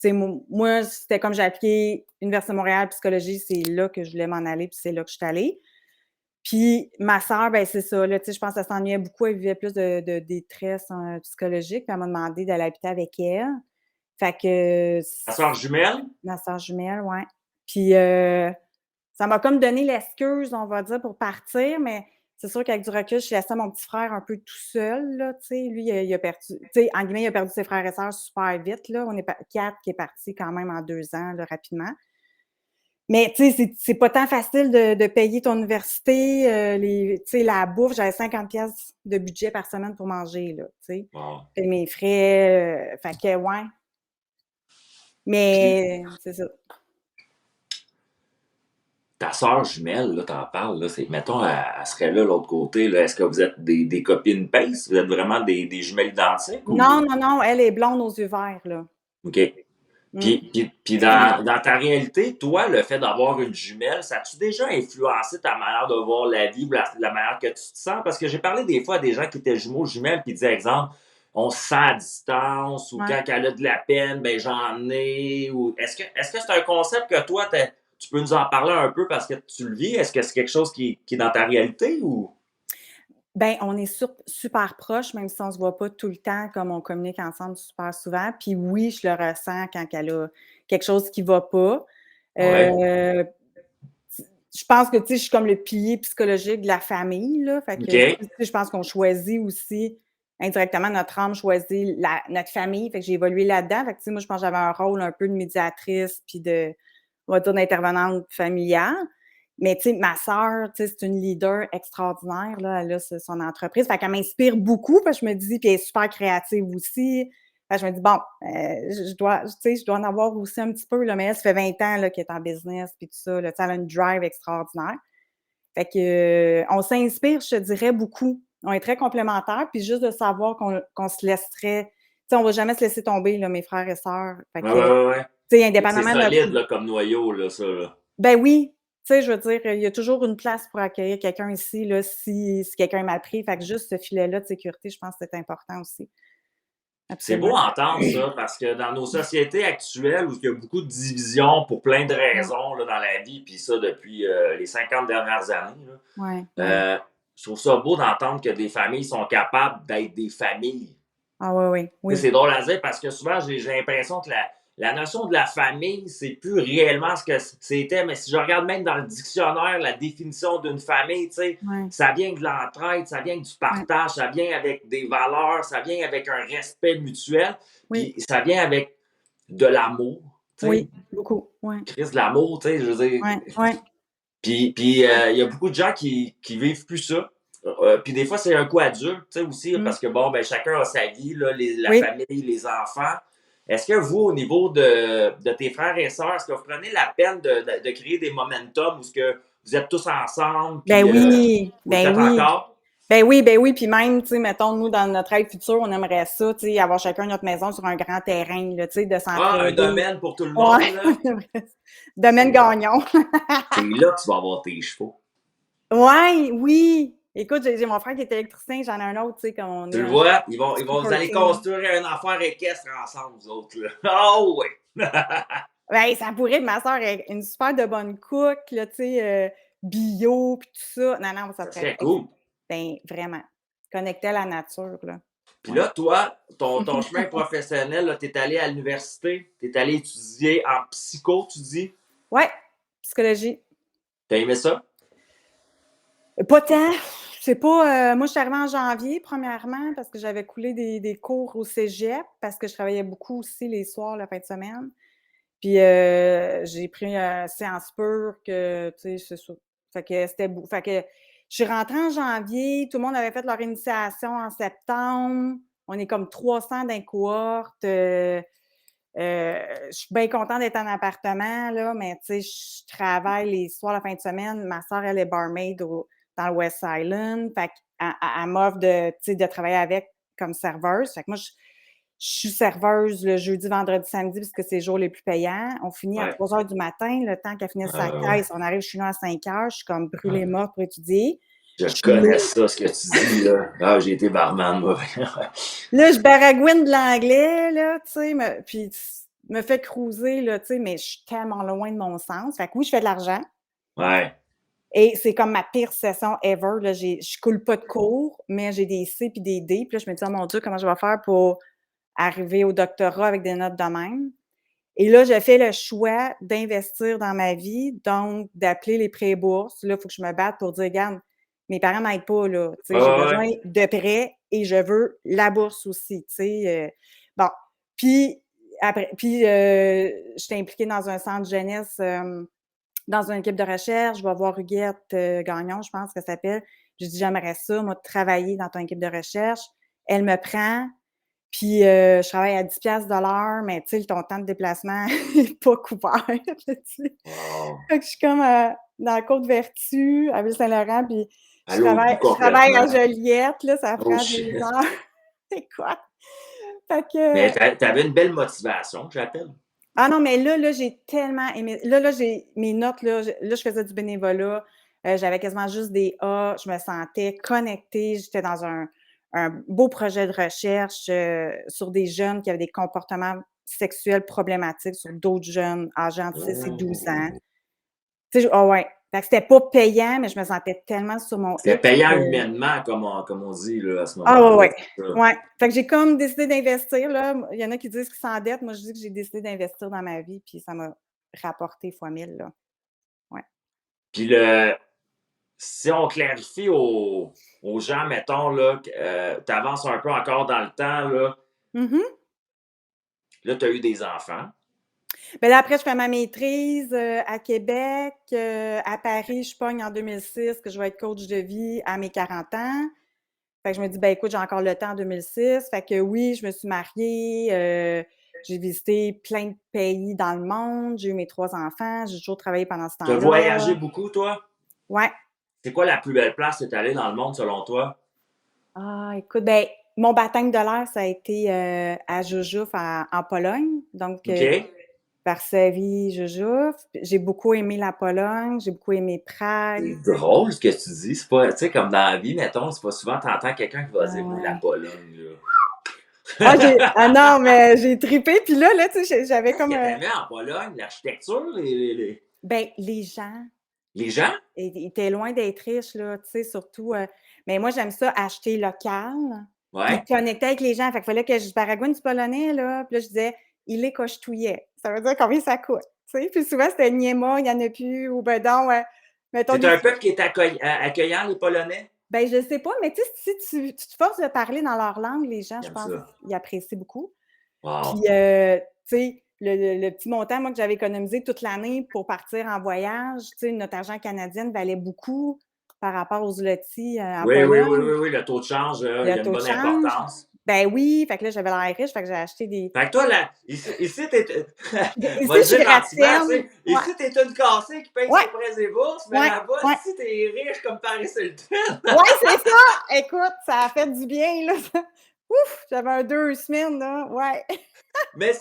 tu sais, moi, c'était comme j'ai appliqué Université de Montréal, psychologie, c'est là que je voulais m'en aller, puis c'est là que je suis allée. Puis ma sœur, ben, c'est ça, là, tu sais, je pense qu'elle s'ennuyait beaucoup, elle vivait plus de détresse, psychologique, puis elle m'a demandé d'aller habiter avec elle. Fait que Ta soeur jumelle? ma sœur jumelle, ouais. Puis, ça m'a comme donné l'excuse, on va dire, pour partir, mais c'est sûr qu'avec du recul, je laissais mon petit frère un peu tout seul, là, tu sais. Lui, il a perdu, tu sais, entre guillemets, il a perdu ses frères et sœurs super vite, là. On est 4 qui est parti quand même en 2 ans, là, rapidement. Mais tu sais, c'est pas tant facile de payer ton université, tu sais, la bouffe, j'avais 50 de budget par semaine pour manger, là, tu sais. Wow. Payer mes frais, fait que ouais, Puis mais c'est ça. ta soeur jumelle, là, t'en parles, là, mettons, elle serait là, l'autre côté, là. Est-ce que vous êtes des copines pace? Vous êtes vraiment des jumelles identiques Non, ou? non, non, elle est blonde aux yeux verts, là. OK. Mmh. Puis dans ta réalité, toi, le fait d'avoir une jumelle, ça a-tu déjà influencé ta manière de voir la vie ou la manière que tu te sens? Parce que j'ai parlé des fois à des gens qui étaient jumeaux, jumelles, puis ils disaient, exemple, on se sent à distance ou Ouais. quand elle a de la peine, ben j'en ai. Ou est-ce que c'est un concept que toi, tu peux nous en parler un peu parce que tu le vis? Est-ce que c'est quelque chose qui est dans ta réalité ou? Ben, on est super proches, même si on se voit pas tout le temps, comme on communique ensemble super souvent. Puis oui, je le ressens quand elle a quelque chose qui va pas. Ouais. Heu, je pense que, tu sais, je suis comme le pilier psychologique de la famille, là. Fait que, tu OK. sais, je pense qu'on choisit aussi indirectement, notre âme choisit notre famille. Fait que j'ai évolué là-dedans. Fait que, tu sais, moi, je pense que j'avais un rôle un peu de médiatrice puis on va dire, d'intervenante familiale. Mais tu sais, ma sœur, tu sais, c'est une leader extraordinaire, là. Elle a son entreprise. Fait qu'elle m'inspire beaucoup parce que je me dis, puis elle est super créative aussi. Fait que je me dis, bon, je dois, tu sais, je dois en avoir aussi un petit peu, là. Mais elle, ça fait 20 ans, là, qu'elle est en business, puis tout ça, là. Tu sais, elle a une drive extraordinaire. Fait que, on s'inspire, je te dirais, beaucoup. On est très complémentaires, puis juste de savoir qu'on se laisserait, tu sais, on va jamais se laisser tomber, là, mes frères et sœurs. Fait Ouais, que, ouais, ouais, ouais. tu sais, C'est indépendamment de notre. solide là, comme noyau, là, ça. Là. Ben oui, tu sais, je veux dire, il y a toujours une place pour accueillir quelqu'un ici, là, si quelqu'un est mal pris. Fait que juste ce filet-là de sécurité, je pense que c'est important aussi. C'est beau Absolument. à entendre ça, parce que dans nos sociétés actuelles, où il y a beaucoup de divisions pour plein de Ouais, raisons là, dans la vie, puis ça depuis les 50 dernières années, là, ouais, ouais. je trouve ça beau d'entendre que des familles sont capables d'être des familles. Ah oui, oui, Tu sais, oui. c'est drôle à dire parce que souvent, j'ai l'impression que la notion de la famille, c'est plus réellement ce que c'était. Mais si je regarde même dans le dictionnaire, la définition d'une famille, tu sais, Ouais, ça vient de l'entraide, ça vient du ouais, partage, ça vient avec des valeurs, ça vient avec un respect mutuel, oui, puis ça vient avec de l'amour, tu sais. oui, beaucoup. Ouais, Crise de l'amour, tu sais, je veux dire. ouais, ouais, Puis, il y a beaucoup de gens qui vivent plus ça. Puis des fois, c'est un coup adulte, tu sais, aussi, mmh, parce que bon, ben, chacun a sa vie, là, la oui. famille, les enfants. Est-ce que vous, au niveau de tes frères et sœurs, est-ce que vous prenez la peine de créer des momentum où ce que vous êtes tous ensemble, Ben puis oui, vous le ben faites oui. encore? Ben oui, puis même, tu sais, mettons, nous, dans notre rêve futur, on aimerait ça, tu sais, avoir chacun notre maison sur un grand terrain, là, tu sais, de Ah, un s'entraider. domaine pour tout le Ouais, monde, on là. aimerait ça. Domaine C'est là. gagnant. C'est là que tu vas avoir tes chevaux. Ouais, oui. Écoute, j'ai mon frère qui est électricien, j'en ai un autre, tu sais, comme on Tu est le un vois, vous super allez team. construire une affaire équestre ensemble, vous autres, là. Oh, oui! Ben, ça pourrait, ma sœur est une super de bonne cook, là, tu sais, bio, puis tout ça. Non, non, ça Ça serait serait cool. ben, vraiment, connecté à la nature, là. Puis Ouais. là, toi, ton chemin professionnel, tu es allé à l'université, tu es allé étudier en psycho, tu dis. Ouais, psychologie. T'as aimé ça? Pas tant. C'est pas, moi, je suis arrivée en janvier, premièrement, parce que j'avais coulé des cours au cégep, parce que je travaillais beaucoup aussi les soirs, la fin de semaine. Puis, j'ai pris, Sciences Pures que, tu sais, c'est ça. Fait que fait que je suis rentrée en janvier, tout le monde avait fait leur initiation en septembre. On est comme 300 dans cohorte, je suis bien contente d'être en appartement, là, mais tu sais, je travaille les soirs, la fin de semaine. Ma sœur, elle est barmaid dans le West Island. Fait qu'elle m'offre de, tu sais, de travailler avec comme serveuse. Fait que moi, je suis serveuse le jeudi, vendredi, samedi, parce que c'est les jours les plus payants. On finit à Ouais. 3 heures du matin. Le temps qu'elle finisse sa Ouais. caisse, on arrive chez nous à 5 heures. Je suis comme brûlée Ouais. morte pour étudier. Je Je suis connais ça, ce que tu dis, là. Ah, j'ai été barman, moi. là, je baragouine de l'anglais, là, tu sais, puis me fait cruiser, là, tu sais, mais je suis tellement loin de mon sens. Fait que oui, je fais de l'argent Ouais. et c'est comme ma pire session ever, là. Je coule pas de cours, mais j'ai des C puis des D. Puis là, je me dis: «Oh mon Dieu, comment je vais faire pour arriver au doctorat avec des notes de même?» Et là, j'ai fait le choix d'investir dans ma vie, donc d'appeler les prêts-bourses. Là, il faut que je me batte pour dire: «Regarde, mes parents m'aident pas, là, tu sais, j'ai Ouais. besoin de prêts et je veux la bourse aussi», tu sais, bon, puis j'étais impliquée dans un centre jeunesse, dans une équipe de recherche. Je vais voir Huguette, Gagnon, je pense qu'elle s'appelle. J'ai dit: «J'aimerais ça, moi, travailler dans ton équipe de recherche». Elle me prend, puis, je travaille à 10 $ de l'heure, mais tu sais, ton temps de déplacement est pas couvert, là, tu sais. Wow. Fait que je suis comme, dans la Côte-Vertu, à Ville-Saint-Laurent, puis À l'autre bout je travaille à complètement. Joliette, là, ça Oh prend des shit. heures. Écoute, fait Mais que t'avais une belle motivation, j'appelle. ah non, mais là, j'ai tellement aimé j'ai mes notes, je faisais du bénévolat, j'avais quasiment juste des A, je me sentais connectée, j'étais dans un beau projet de recherche, sur des jeunes qui avaient des comportements sexuels problématiques sur d'autres jeunes âgés entre 6 et 12 ans. Tu sais, ouais. Fait que c'était pas payant, mais je me sentais tellement sur mon C'était X payant que humainement, comme on dit là, à ce ah ouais, moment-là. ouais. C'est ça. Ouais. Fait que j'ai comme décidé d'investir, là. Il y en a qui disent qu'ils s'endettent. Moi, je dis que j'ai décidé d'investir dans ma vie, puis ça m'a rapporté fois 1000, là. Ouais. Puis si on clarifie aux gens, mettons, là, tu avances un peu encore dans le temps, Mmh. là, tu as eu des enfants. Ben là, après, je fais ma maîtrise, à Québec. À Paris, je pogne en 2006 que je vais être coach de vie à mes 40 ans. Fait que je me dis: «Ben, écoute, j'ai encore le temps en 2006». Fait que oui, je me suis mariée, j'ai visité plein de pays dans le monde, j'ai eu mes 3 enfants, j'ai toujours travaillé pendant ce Tu as temps-là. voyagé beaucoup, toi? Ouais. C'est quoi la plus belle place que tu es allée dans le monde, selon toi? Ah, écoute, ben, mon baptême de l'air, ça a été, à Jojuf en Pologne, donc OK? Varsovie, Jojuf. J'ai beaucoup aimé la Pologne, j'ai beaucoup aimé C'est Prague. drôle ce que tu dis. C'est pas, tu sais, comme dans la vie, mettons, c'est pas souvent t'entends quelqu'un qui va Ah dire, moi, la ouais. Pologne, Ah là. non, mais j'ai tripé, puis là, tu sais, j'avais Qu'est-ce comme, que t'aimais en Pologne? L'architecture? ben, les gens. Les gens? Et était loin d'être riche, là, tu sais, surtout, mais moi, j'aime ça acheter local, puis Ouais. connecter avec les gens. Fait qu'il fallait que je baragouine du polonais, là, puis là, je disais: «Ile kosztuje». Ça veut dire combien ça coûte, tu sais? Puis souvent, c'était «Nie ma», il y en a plus, ou ben donc, mettons C'est des un fois peuple qui est accueillant, les Polonais? ben, je sais pas, mais tu sais, si tu te forces de parler dans leur langue, les gens, je J'aime pense, ça. ils apprécient beaucoup. Puis, Wow. tu sais, le petit montant, moi, que j'avais économisé toute l'année pour partir en voyage, tu sais, notre argent canadienne valait beaucoup par rapport aux zlotys, en Oui, oui, oui, Pologne. oui, oui, le taux de change, il Le y a une taux de bonne change, importance. ben oui, fait que là, j'avais l'air riche, fait que j'ai acheté des Fait que toi, là, ici, t'es, ici, va le je suis dire gentiment, tu gratienne. sais, Ouais, ici, t'es une cassée qui paye ouais, ses prêts et bourses, mais ouais, là-bas, ouais. si t'es riche comme Paris Hilton. Ouais, c'est ça! Écoute, ça a fait du bien, là, ça. Ouf! J'avais un 2 semaines, là, ouais. Mais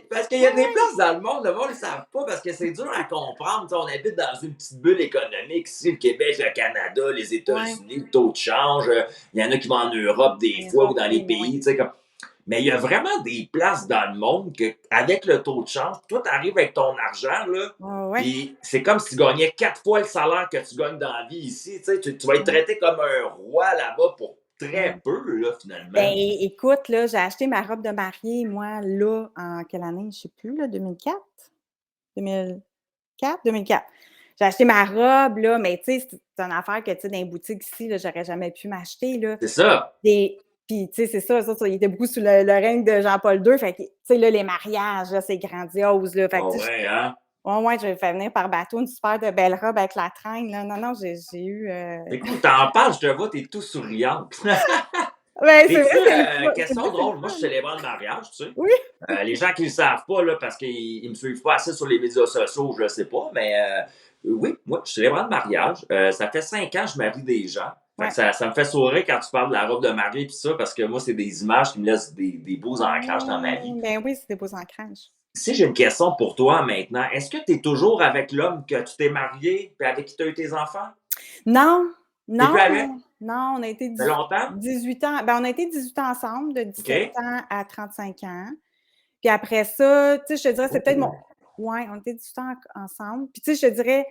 parce qu'il y Ouais, a des ouais. places dans le monde ne le savent pas parce que c'est dur à comprendre. Tu sais, on habite dans une petite bulle économique ici, le Québec, le Canada, les Ouais. États-Unis, le taux de change. Il y en a qui vont en Europe des En fois ou Europe, dans les oui, ben oui. pays. Tu sais, mais il y a vraiment des places dans le monde que, avec le taux de change, toi, tu arrives avec ton argent, là, Ouais, ouais. puis c'est comme si tu gagnais 4 fois le salaire que tu gagnes dans la vie ici. Tu sais, tu vas être Ouais, traité comme un roi là-bas pour ouais. très peu, là, Ben, finalement. écoute, là, j'ai acheté ma robe de mariée, moi, là, en quelle année? Je sais plus, là, 2004? 2004? 2004. J'ai acheté ma robe, là, mais tu sais, c'est une affaire que, tu sais, dans les boutiques ici, là, j'aurais jamais pu m'acheter, là. C'est ça. Des Puis, tu sais, c'est ça, il était beaucoup sous le règne de Jean-Paul II, fait que, tu sais, là, les mariages, là, c'est grandiose, là, fait que, Oh tu sais, ouais, hein? ouais, ouais, je fait venir par bateau une super de belle robe avec la traîne, là. Non, non, j'ai eu, Écoute, t'en parles, je te vois, t'es tout souriante. ben, c'est vrai, T'es-tu, c'est vrai, question c'est le drôle, moi je fun. célèbre le mariage, tu sais. Oui. Les gens qui ne le savent pas, là, parce qu'ils me suivent pas assez sur les médias sociaux, je ne sais pas, mais oui, moi, je célèbre le mariage. Ça fait 5 ans que je marie des gens. Fait que Ouais. ça me fait sourire quand tu parles de la robe de mariée et ça, parce que moi, c'est des images qui me laissent des beaux ancrages dans ma vie. Ben oui, c'est des beaux ancrages. Si j'ai une question pour toi maintenant, est-ce que tu es toujours avec l'homme que tu t'es marié et avec qui tu as eu tes enfants? Non, T'es plus non, avec? non, on a été Ça fait longtemps? 18 ans, ben, on a été 18 ans ensemble, de OK? 17 ans à 35 ans. Puis après ça, tu sais, je te dirais, c'est peut-être mon ouais, on était 18 ans ensemble. Puis tu sais, je te dirais,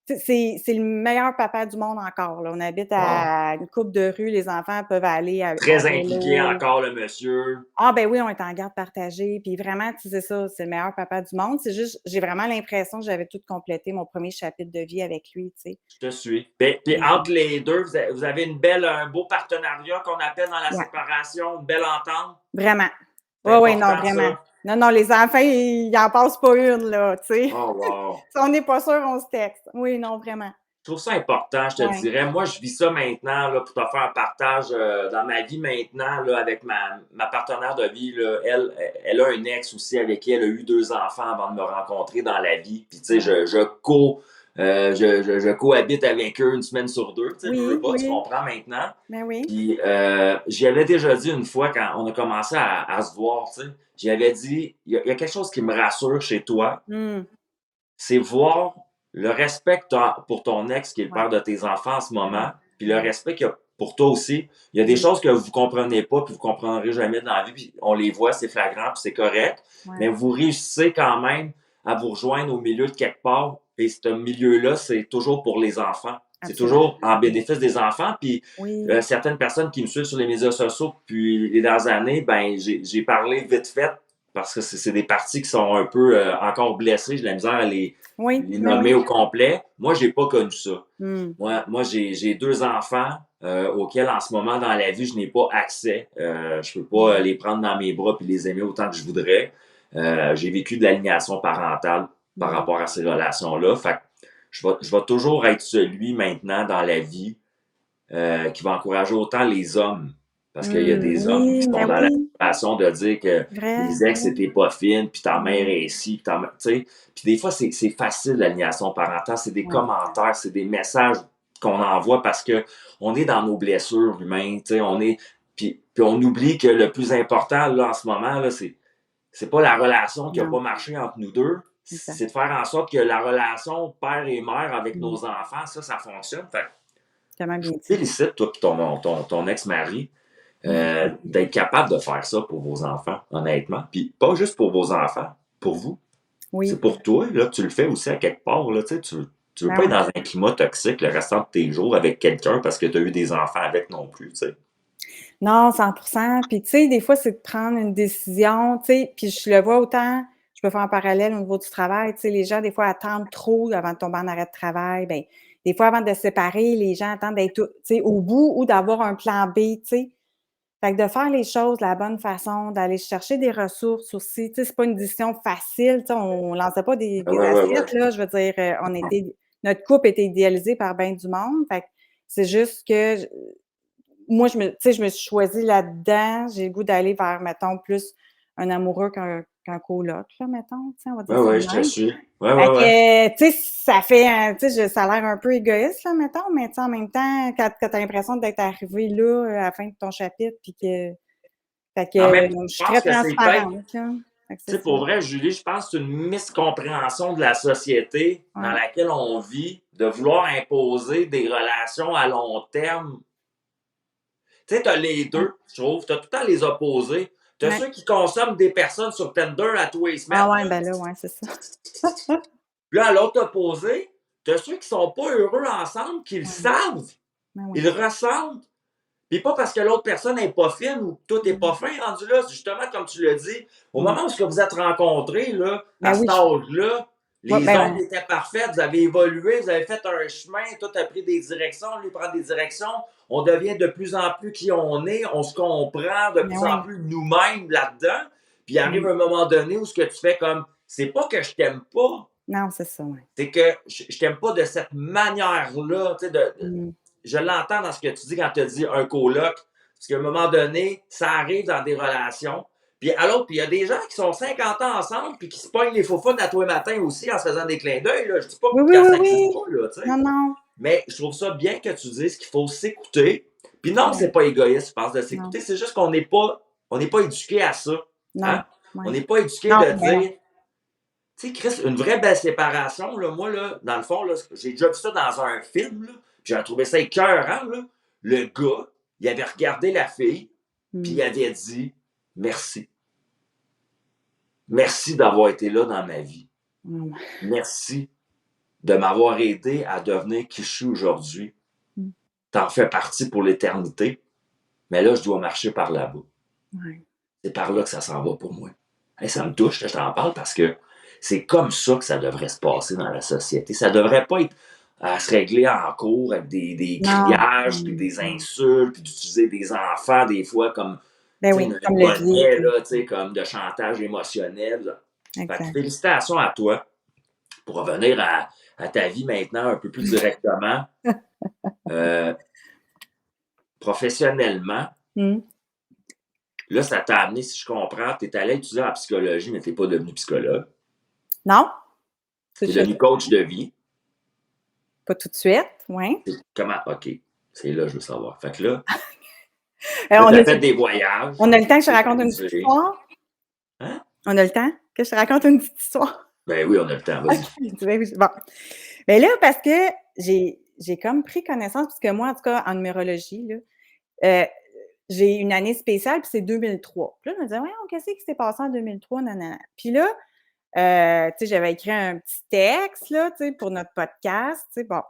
tu sais, c'est le meilleur papa du monde encore, là. On habite Wow. à une coupe de rue, les enfants peuvent aller à Très impliqué vélo. encore, le monsieur. Ah ben oui, on est en garde partagée, puis vraiment, tu sais, c'est ça, c'est le meilleur papa du monde. C'est juste, j'ai vraiment l'impression que j'avais tout complété mon premier chapitre de vie avec lui, tu sais. Je te suis. Puis entre les deux, vous avez un beau partenariat qu'on appelle dans la Ouais, séparation, une belle entente. vraiment. C'est Oui, oui, non, important, vraiment. ça. Non, non, les enfants, ils en passent pas une, là, tu sais. Oh, wow. Si on n'est pas sûr, on se texte. Oui, non, vraiment. Je trouve ça important, je te Ouais. dirais. Moi, je vis ça maintenant, là, pour te faire un partage dans ma vie maintenant, là, avec ma partenaire de vie. Là, elle a un ex aussi avec qui elle a eu 2 enfants avant de me rencontrer dans la vie. Puis, tu sais, Ouais. je cohabite avec eux une semaine sur deux. Tu sais, veux Oui, pas, tu oui. comprends maintenant. Ben oui. Puis, j'y avais déjà dit une fois quand on a commencé à se voir, tu sais, j'y avais dit, il y a quelque chose qui me rassure chez toi, Mmh. c'est voir le respect que tu as pour ton ex, qui est le Ouais. père de tes enfants en ce Ouais. moment, puis le Ouais. respect qu'il y a pour toi aussi. Il y a des Mmh. choses que vous comprenez pas, puis vous comprendrez jamais dans la vie, puis on les voit, c'est flagrant, puis c'est correct, mais Ouais. vous réussissez quand même à vous rejoindre au milieu de quelque part. Et ce milieu-là, c'est toujours pour les enfants. C'est Absolument. toujours en bénéfice des enfants. Puis Oui. certaines personnes qui me suivent sur les médias sociaux depuis les dernières années, ben j'ai parlé vite fait parce que c'est des parties qui sont un peu encore blessées. J'ai de la misère à Oui, les mais nommer oui. au complet. Moi, j'ai pas connu ça. Mmh. Moi j'ai 2 enfants auxquels en ce moment dans la vie, je n'ai pas accès. Je peux pas Mmh. les prendre dans mes bras puis les aimer autant que je voudrais. J'ai vécu de l'aliénation parentale par Mmh. rapport à ces relations-là. Fait que je vais toujours être celui maintenant dans la vie qui va encourager autant les hommes. Parce qu'il y a des hommes qui Oui, sont ben dans la oui, situation de dire que vrai, les ex oui. c'était pas fine, puis ta mère Mmh. est ici, puis tu sais. Puis des fois, c'est facile l'aliénation parentale, c'est des Oui. commentaires, c'est des messages qu'on envoie parce que on est dans nos blessures humaines, tu sais, puis on oublie que le plus important là en ce moment là, c'est pas la relation qui a Non, pas marché entre nous deux, exact. c'est de faire en sorte que la relation père et mère avec Mmh. nos enfants, ça fonctionne. Fait que Tellement je bien vous dit. félicite, toi et ton ex-mari, d'être capable de faire ça pour vos enfants, honnêtement. Puis pas juste pour vos enfants, pour vous. C'est Oui, pour toi, là, tu le fais aussi à quelque part, là, tu veux ben pas être oui. dans un climat toxique le restant de tes jours avec quelqu'un parce que tu as eu des enfants avec non plus, tu sais. Non, 100%. Puis, tu sais, des fois, c'est de prendre une décision, tu sais, puis je le vois autant, je peux faire un parallèle au niveau du travail, tu sais, les gens, des fois, attendent trop avant de tomber en arrêt de travail. Bien, des fois, avant de se séparer, les gens attendent d'être, tu sais, au bout ou d'avoir un plan B, tu sais. Fait que de faire les choses de la bonne façon, d'aller chercher des ressources aussi, tu sais, c'est pas une décision facile, tu sais, on lançait pas Ouais, des ouais, ouais. assiettes, là, je veux dire, on était notre couple était idéalisé par bien du monde, fait que c'est juste que moi, tu sais, je me suis choisie là-dedans. J'ai le goût d'aller vers, mettons, plus un amoureux qu'un coloc, là, mettons, tu sais, on va dire Ouais, ça de ouais, je te même. suis. Ouais, Fait ouais, ouais. que, tu sais, ça fait tu sais, ça a l'air un peu égoïste, là, mettons, mais tu sais, en même temps, quand tu as l'impression d'être arrivé là, à la fin de ton chapitre, puis que fait que, En même temps, je je suis très pense que c'est peut-être, transparente, là. Fait que c'est tu sais, ça. pour vrai, Julie, je pense que c'est une miscompréhension de la société dans Ouais. laquelle on vit de vouloir imposer des relations à long terme. Tu sais, t'as les Mmh. deux, je trouve. T'as tout le temps les opposés. T'as Ouais. ceux qui consomment des personnes sur Tinder à tous les Ah semaines, ouais, là. ben là, ouais, c'est ça. Puis là, à l'autre opposé, t'as ceux qui sont pas heureux ensemble, qui le Ouais, savent. ben oui. Ils le ressentent. Puis pas parce que l'autre personne n'est pas fine ou que tout n'est pas Mmh. fin rendu là. Justement, comme tu l'as dit, au Mmh. moment où ce que vous êtes rencontrés, là, à Ben cet oui. âge-là, Ouais, les ben ondes ouais. étaient parfaites, vous avez évolué, vous avez fait un chemin, tout a pris des directions, lui prend des directions, on devient de plus en plus qui on est, on se comprend de Ben plus en oui. plus nous-mêmes là-dedans. Puis il arrive Mmh. un moment donné où ce que tu fais comme, c'est pas que je t'aime pas, Non, c'est ça, ouais. c'est que je t'aime pas de cette manière-là, tu sais, Mmh. je l'entends dans ce que tu dis quand tu dis un coloc, parce qu'à un moment donné, ça arrive dans des relations. Puis à l'autre, puis il y a des gens qui sont 50 ans ensemble puis qui se pognent les faux à tous les matins aussi en se faisant des clins d'œil. Là. Je dis pas Oui, oui, que oui, ça n'existe oui. pas, là, tu Non, sais. non. Mais je trouve ça bien que tu dises qu'il faut s'écouter. Puis non, Ouais, c'est pas égoïste, je pense, de non, s'écouter. C'est juste qu'on n'est pas, on n'est pas éduqué à ça. non, Hein? On ouais. n'est pas éduqué Non, de ben non. dire, tu sais, Chris, une vraie belle séparation, là, moi, là, dans le fond, là, j'ai déjà vu ça dans un film, là, puis j'ai trouvé ça écœurant, là. Le gars, il avait regardé la fille, puis Mmh. il avait dit merci. Merci d'avoir été là dans ma vie. Mmh. Merci de m'avoir aidé à devenir qui je suis aujourd'hui. Mmh. T'en fais partie pour l'éternité, mais là, je dois marcher par là-bas. Ouais. C'est par là que ça s'en va pour moi. Et ça me touche que je t'en parle parce que c'est comme ça que ça devrait se passer dans la société. Ça devrait pas être à se régler en cours avec des Non. criages, puis Mmh, des mmh. insultes, puis d'utiliser des enfants des fois comme Ben tu sais, oui, un comme levier, bonnet, puis là, tu sais, comme de chantage émotionnel. Fait que exact. félicitations à toi. Pour revenir à ta vie maintenant un peu plus directement, euh, professionnellement, Mmh. là, ça t'a amené, si je comprends, tu es allé étudier en psychologie, mais tu n'es pas devenu psychologue. Non, c'est Tu es je devenu coach de vie. pas tout de suite, ouais. Comment? OK. C'est là, je veux savoir. Fait que là, Heu, là, on tu a as fait des voyages. on a le temps que je te Tu t'es raconte une petite amusé. histoire? Hein? On a le temps que je te raconte une petite histoire? Ben oui, on a le temps, OK, vas-y. ben oui, bon. Ben là, parce que j'ai comme pris connaissance, parce que moi, en tout cas, en numérologie, là, heu, j'ai une année spéciale, puis c'est 2003. Puis là, je me disais: «Voyons, qu'est-ce qui s'est passé en 2003? Nanana». Puis là, J'avais écrit un petit texte, là, pour notre podcast, bon.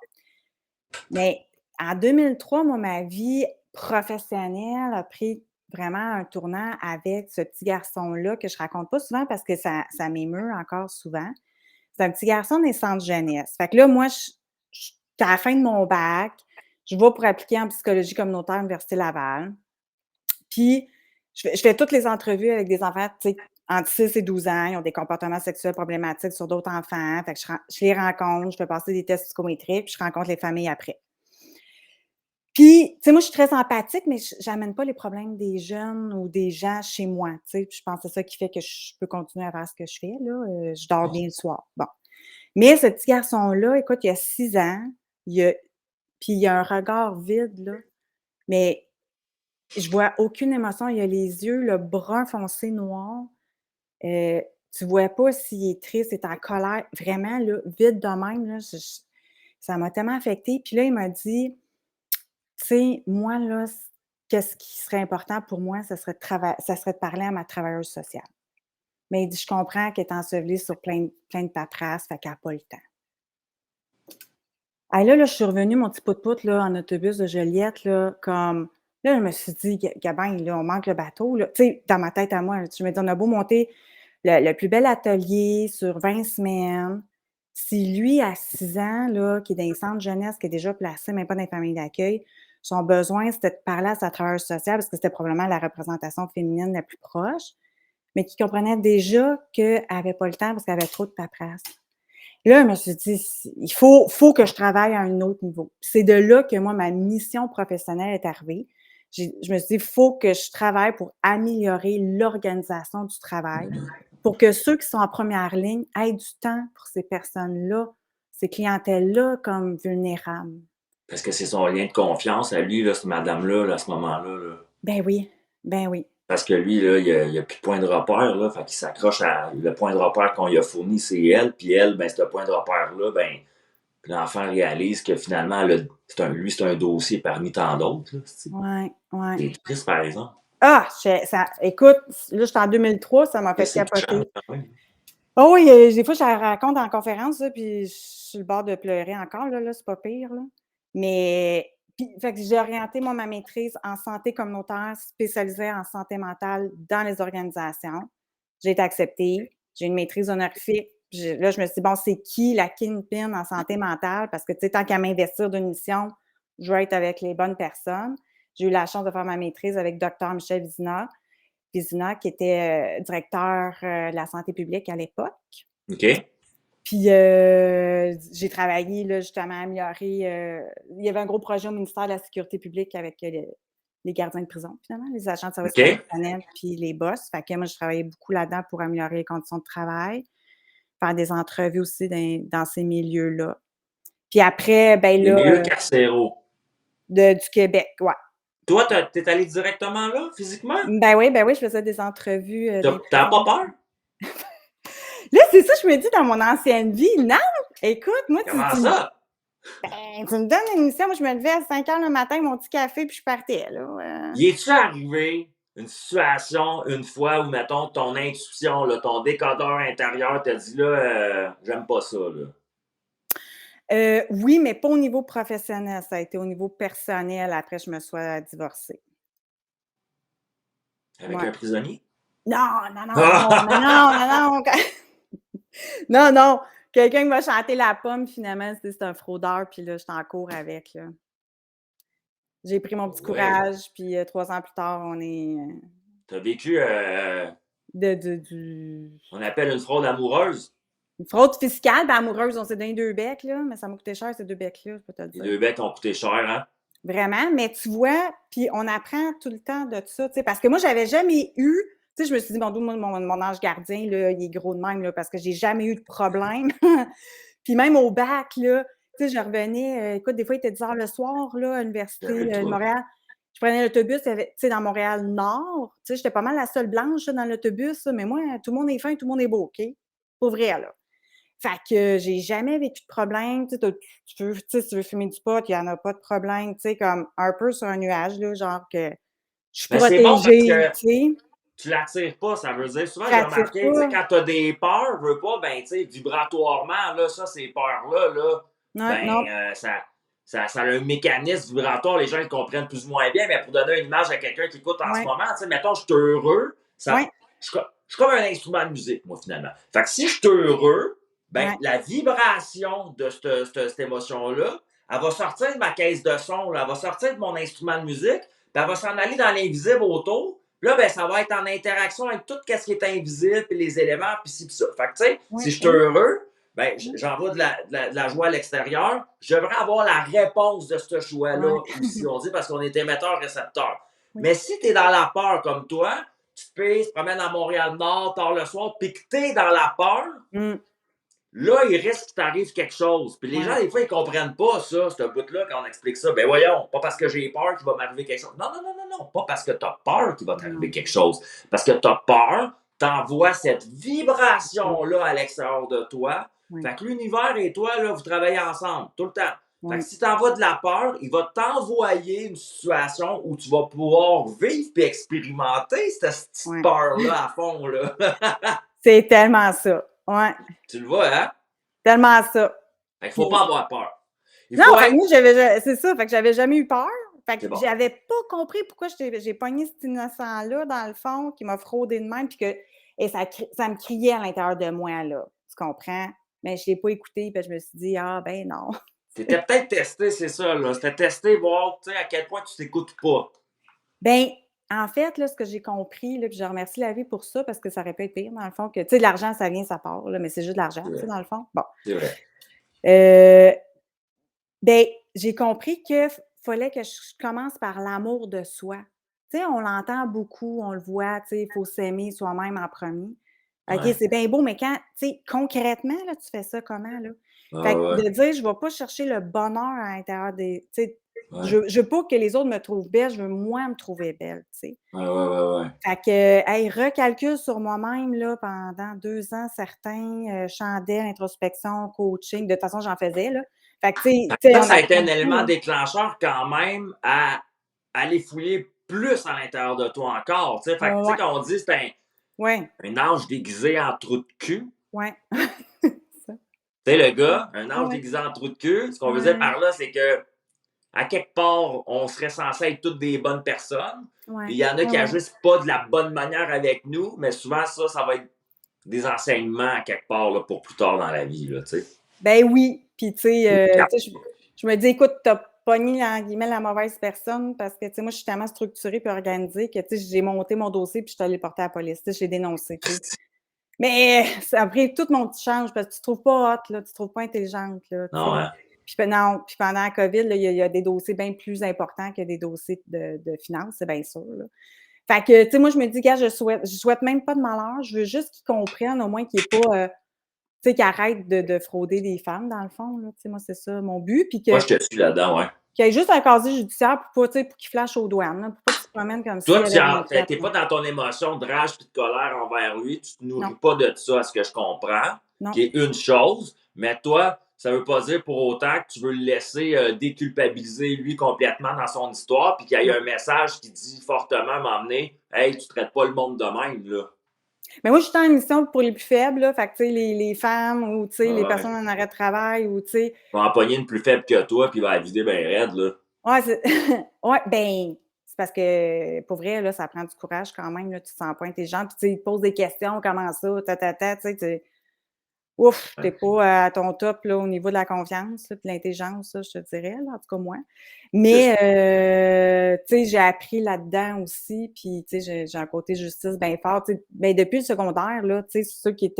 Mais en 2003, moi, ma vie professionnelle a pris vraiment un tournant avec ce petit garçon-là que je raconte pas souvent parce que ça m'émeut encore souvent. C'est un petit garçon des centres jeunesse. Fait que là, moi, j'étais à la fin de mon bac, je vais pour appliquer en psychologie communautaire à l'Université Laval. Puis, je fais toutes les entrevues avec des enfants, entre 6 et 12 ans, ils ont des comportements sexuels problématiques sur d'autres enfants. Fait que je les rencontre, je fais passer des tests psychométriques, puis je rencontre les familles après. Puis, moi, je suis très empathique, mais j'amène pas les problèmes des jeunes ou des gens chez moi, Puis je pense que c'est ça qui fait que je peux continuer à faire ce que je fais, là. Je dors bien le soir. Bon. Mais ce petit garçon-là, écoute, il a 6 ans, puis il a un regard vide, là, mais je vois aucune émotion. Il a les yeux, le brun foncé noir. Tu vois pas s'il est triste, s'il est en colère. Vraiment, là, vide de même, là, ça m'a tellement affectée. Puis là, il m'a dit: «Tu sais, moi, là, qu'est-ce qui serait important pour moi, ça serait de parler à ma travailleuse sociale». Mais il dit: «Je comprends qu'elle est ensevelie sur plein de paperasses, fait qu'elle a pas le temps». Ah là, je suis revenue, mon petit pout-pout, là, en autobus de Joliette, là, comme là, je me suis dit: Gabin, là, on manque le bateau», là. Tu sais, dans ma tête à moi, je me dis: «On a beau monter le plus bel atelier sur 20 semaines, si lui, à 6 ans, là, qui est dans les centres jeunesse, qui est déjà placé, même pas dans les familles d'accueil, son besoin, c'était de parler à sa travailleuse sociale parce que c'était probablement la représentation féminine la plus proche, mais qui comprenait déjà qu'elle avait pas le temps parce qu'elle avait trop de paperasse». Là, je me suis dit: «Il faut que je travaille à un autre niveau». C'est de là que moi, ma mission professionnelle est arrivée. Je me suis dit: «Il faut que je travaille pour améliorer l'organisation du travail, pour que ceux qui sont en première ligne aient du temps pour ces personnes-là, ces clientèles-là comme vulnérables». Parce que c'est son lien de confiance à lui, là, cette madame-là, là, à ce moment-là, là. Ben oui, ben oui. Parce que lui, là, il a plus de point de repère, là. Fait qu'il s'accroche à le point de repère qu'on lui a fourni, c'est elle. Puis elle, ben, ce point de repère-là, ben, l'enfant réalise que finalement, c'est un dossier parmi tant d'autres, là, c'est Ouais, ouais. triste, par exemple. Ah! Écoute, là, j'étais en 2003, ça m'a Mais fait c'est touchant, capoter. quand même. Oh oui, des fois, je la raconte en conférence, là, puis je suis sur le bord de pleurer encore, là, c'est pas pire, là. Mais puis fait que j'ai orienté, moi, ma maîtrise en santé communautaire spécialisée en santé mentale dans les organisations. J'ai été acceptée, j'ai une maîtrise honorifique. Là, je me suis dit: «Bon, c'est qui la kingpin en santé mentale?» Parce que, tu sais, tant qu'à m'investir d'une mission, je veux être avec les bonnes personnes. J'ai eu la chance de faire ma maîtrise avec docteur Michel Vizina, qui était, directeur, de la santé publique à l'époque. OK? Puis, j'ai travaillé là, justement, à améliorer, il y avait un gros projet au ministère de la Sécurité publique avec, les gardiens de prison, finalement, les agents de service OK? correctionnel puis les boss. Fait que moi, je travaillais beaucoup là-dedans pour améliorer les conditions de travail, faire des entrevues aussi dans ces milieux-là. Puis après, ben Les là, milieux carcéraux. du Québec, ouais. Toi, t'es allé directement là, physiquement? Ben oui, je faisais des entrevues, dans les T'as prisons. pas peur? Là, c'est ça, je me dis dans mon ancienne vie, non! Écoute, moi, Comment ça? tu me donnes une mission, moi, je me levais à 5 heures le matin, mon petit café, puis je partais, là. Y est-tu arrivé une situation, une fois où, mettons, ton intuition, là, ton décodeur intérieur t'a dit, là, j'aime pas ça, là? Oui, mais pas au niveau professionnel, ça a été au niveau personnel, après je me sois divorcée. Avec Ouais. un prisonnier? Non, non, non, non, non, non, non, non, non, non, quelqu'un qui m'a chanté la pomme, finalement, c'est un fraudeur, puis là, j'étais en cours avec, là. J'ai pris mon petit Ouais. courage, puis 3 ans plus tard, on est, T'as vécu, du on appelle une fraude amoureuse. une fraude fiscale, ben amoureuse, on s'est donné 2 becs, là, mais ça m'a coûté cher ces 2 becs-là, je peux te le Les dire. deux becs ont coûté cher, hein? Vraiment, mais tu vois, puis on apprend tout le temps de ça, tu sais, parce que moi, j'avais jamais eu, tu sais, je me suis dit: «Bon, moi, mon ange gardien, là, il est gros de même, là, parce que j'ai jamais eu de problème». Puis même au bac, là, tu sais, je revenais, écoute, des fois, il était 10 heures le soir, là, à l'université, de Rappelle-toi. Montréal. Je prenais l'autobus, il y avait tu sais, dans Montréal-Nord, tu sais, j'étais pas mal la seule blanche, là, dans l'autobus, là, mais moi, tout le monde est fin, tout le monde est beau, OK? Pour vrai, là. Fait que j'ai jamais vécu de problème, tu sais, si tu veux fumer du pot, il y en a pas de problème, tu sais, comme un peu sur un nuage, là, genre que je suis Mais c'est bon parce protégée, que tu sais? tu l'attires pas, ça veut dire, souvent Je j'ai l'attire remarqué, tu sais, pas. quand tu as des peurs, veux pas, ben, tu sais, vibratoirement, là, ça, ces peurs-là, là, Non, ben, non. ça a un mécanisme vibratoire, les gens le comprennent plus ou moins bien, mais pour donner une image à quelqu'un qui écoute en ce Ouais, moment, tu sais, mettons, je suis heureux, ouais, je suis comme un instrument de musique, moi, finalement. Fait que si je suis heureux, ben, ouais, la vibration de cette émotion-là, elle va sortir de ma caisse de son, là, elle va sortir de mon instrument de musique, puis elle va s'en aller dans l'invisible autour. Puis là, ben, ça va être en interaction avec tout ce qui est invisible, puis les éléments, puis ci, puis ça. Fait que, tu sais, si ouais, je suis ouais, heureux, ben, ouais, j'envoie de la joie à l'extérieur. Je devrais avoir la réponse de ce choix-là ouais, aussi, on dit, parce qu'on est émetteur-récepteur. oui. Mais si tu es dans la peur comme toi, tu te payes, tu te promènes à Montréal-Nord tard le soir, puis que tu es dans la peur, Mmh, là, il risque qu'il t'arrive quelque chose. Puis les gens, ouais, des fois, ils comprennent pas ça, ce bout-là, quand on explique ça. Ben voyons, pas parce que j'ai peur qu'il va m'arriver quelque chose. Non, non, non, non, non. Pas parce que tu as peur qu'il va t'arriver non, quelque chose. Parce que tu as peur, t'envoies cette c'est ça. vibration-là à l'extérieur de toi. Oui, Fait que l'univers et toi, là, vous travaillez ensemble, tout le temps. Fait que oui, si tu envoies de la peur, il va t'envoyer une situation où tu vas pouvoir vivre et expérimenter cette petite ouais. peur-là à fond, là. C'est tellement ça. Ouais, Tu le vois, hein? tellement ça. Fait qu'il faut pas Puis avoir peur. Il non, faut fait que être. moi, c'est ça, fait que j'avais jamais eu peur. Fait que C'est bon. j'avais pas compris pourquoi j'ai pogné cet innocent-là, dans le fond, qui m'a fraudé de même, puis que et ça me criait à l'intérieur de moi, là, tu comprends? Mais je l'ai pas écouté, puis je me suis dit: «Ah ben non». C'était peut-être testé, c'est ça, là. C'était testé, voir, tu sais, à quel point tu t'écoutes pas. Ben, en fait, là, ce que j'ai compris, là, puis je remercie la vie pour ça, parce que ça aurait pu être pire, dans le fond, que, tu sais, l'argent, ça vient, ça part, là, mais c'est juste de l'argent, C'est tu sais, vrai. dans le fond. Bon, C'est vrai. heu, beh, j'ai compris que fallait que je commence par l'amour de soi. Tu sais, on l'entend beaucoup, on le voit, tu sais, il faut s'aimer soi-même en premier. OK, Ouais. c'est bien beau, mais quand tu sais, concrètement, là, tu fais ça comment, là? Ah Fait que ouais. de dire: «Je vais pas chercher le bonheur à l'intérieur des» tu sais, Ouais. je veux pas que les autres me trouvent belle, je veux moi me trouver belle, tu sais. Ouais, ouais, ouais, ouais. Fait que, hey, recalcul sur moi-même, là, pendant 2 ans certains, chandelle, introspection, coaching. De toute façon, j'en faisais, là. Fait que, tu sais, Ça, on ça a été apprend un beaucoup, élément là. déclencheur quand même à aller fouiller plus à l'intérieur de toi encore. Tu sais, fait que, tu sais, Ouais, quand on dit c'est ouais, un ange déguisé en trou de cul, ouais. Ça. tu sais, le gars, un Ouais, ange ouais. déguisé en trou de cul, ce qu'on veut dire Ouais, par là, c'est que à quelque part, on serait censé être toutes des bonnes personnes. Puis ouais, il y en a ouais, qui ouais. agissent pas de la bonne manière avec nous, mais souvent, ça va être des enseignements à quelque part là, pour plus tard dans la vie. Là, tu sais. Ben oui, puis Des tu capes. sais, je me dis: «Écoute, tu as pogné, entre guillemets, la mauvaise personne», parce que, tu sais, moi, je suis tellement structurée puis organisée que, tu sais, j'ai monté mon dossier puis je suis allée le porter à la police. Tu sais, je l'ai dénoncé, tu sais. Mais ça a pris tout mon petit change parce que tu te trouves pas hot, là, tu te trouves pas intelligente, là, tu Non, sais. hein? Non, puis pendant la COVID, là, il y a des dossiers bien plus importants que des dossiers de finances, c'est bien sûr, là. Fait que, tu sais, moi, je me dis: «Gars, je souhaite même pas de malheur, je veux juste qu'ils comprennent au moins qu'il est pas, tu sais, qu'ils arrêtent de frauder des femmes, dans le fond, là». Tu sais, moi, c'est ça mon but, puis Moi, que je te suis là-dedans, ouais. qu'il y ait juste un casier judiciaire pour pas, tu sais, pour qu'ils flashent aux douanes, là, pour pas qu'ils se promènent comme Toi, s'il tu avait rien fait, n'es là. pas dans ton émotion de rage et de colère envers lui. Tu te Non, nourris pas de ça, à ce que je comprends, non. qui est une chose. Mais toi, ça veut pas dire pour autant que tu veux le laisser déculpabiliser lui complètement dans son histoire, puis qu'il y ait Non. un message qui dit fortement m'emmener hey, tu traites pas le monde de même, là. Mais moi, je suis en mission pour les plus faibles, là, fait que, tu sais, les femmes ou, tu sais, les Ouais. personnes en arrêt de travail ou, tu sais, Il va en pogner une plus faible que toi, puis il va la vider bien raide, là. ouais, c'est ouais, ben, c'est parce que pour vrai, là, ça prend du courage quand même, là, tu te sens pas intelligent, puis tu sais, ils te posent des questions, comment ça, tu sais, ouf, tu Ouais. pas à ton top, là, au niveau de la confiance, là, puis de l'intelligence, là, je te dirais, là, en tout cas moi. C'est ça. Mais tu sais, j'ai appris là-dedans aussi, puis tu sais, j'ai un côté justice bien fort, tu sais, ben, depuis le secondaire, là, tu sais, ceux qui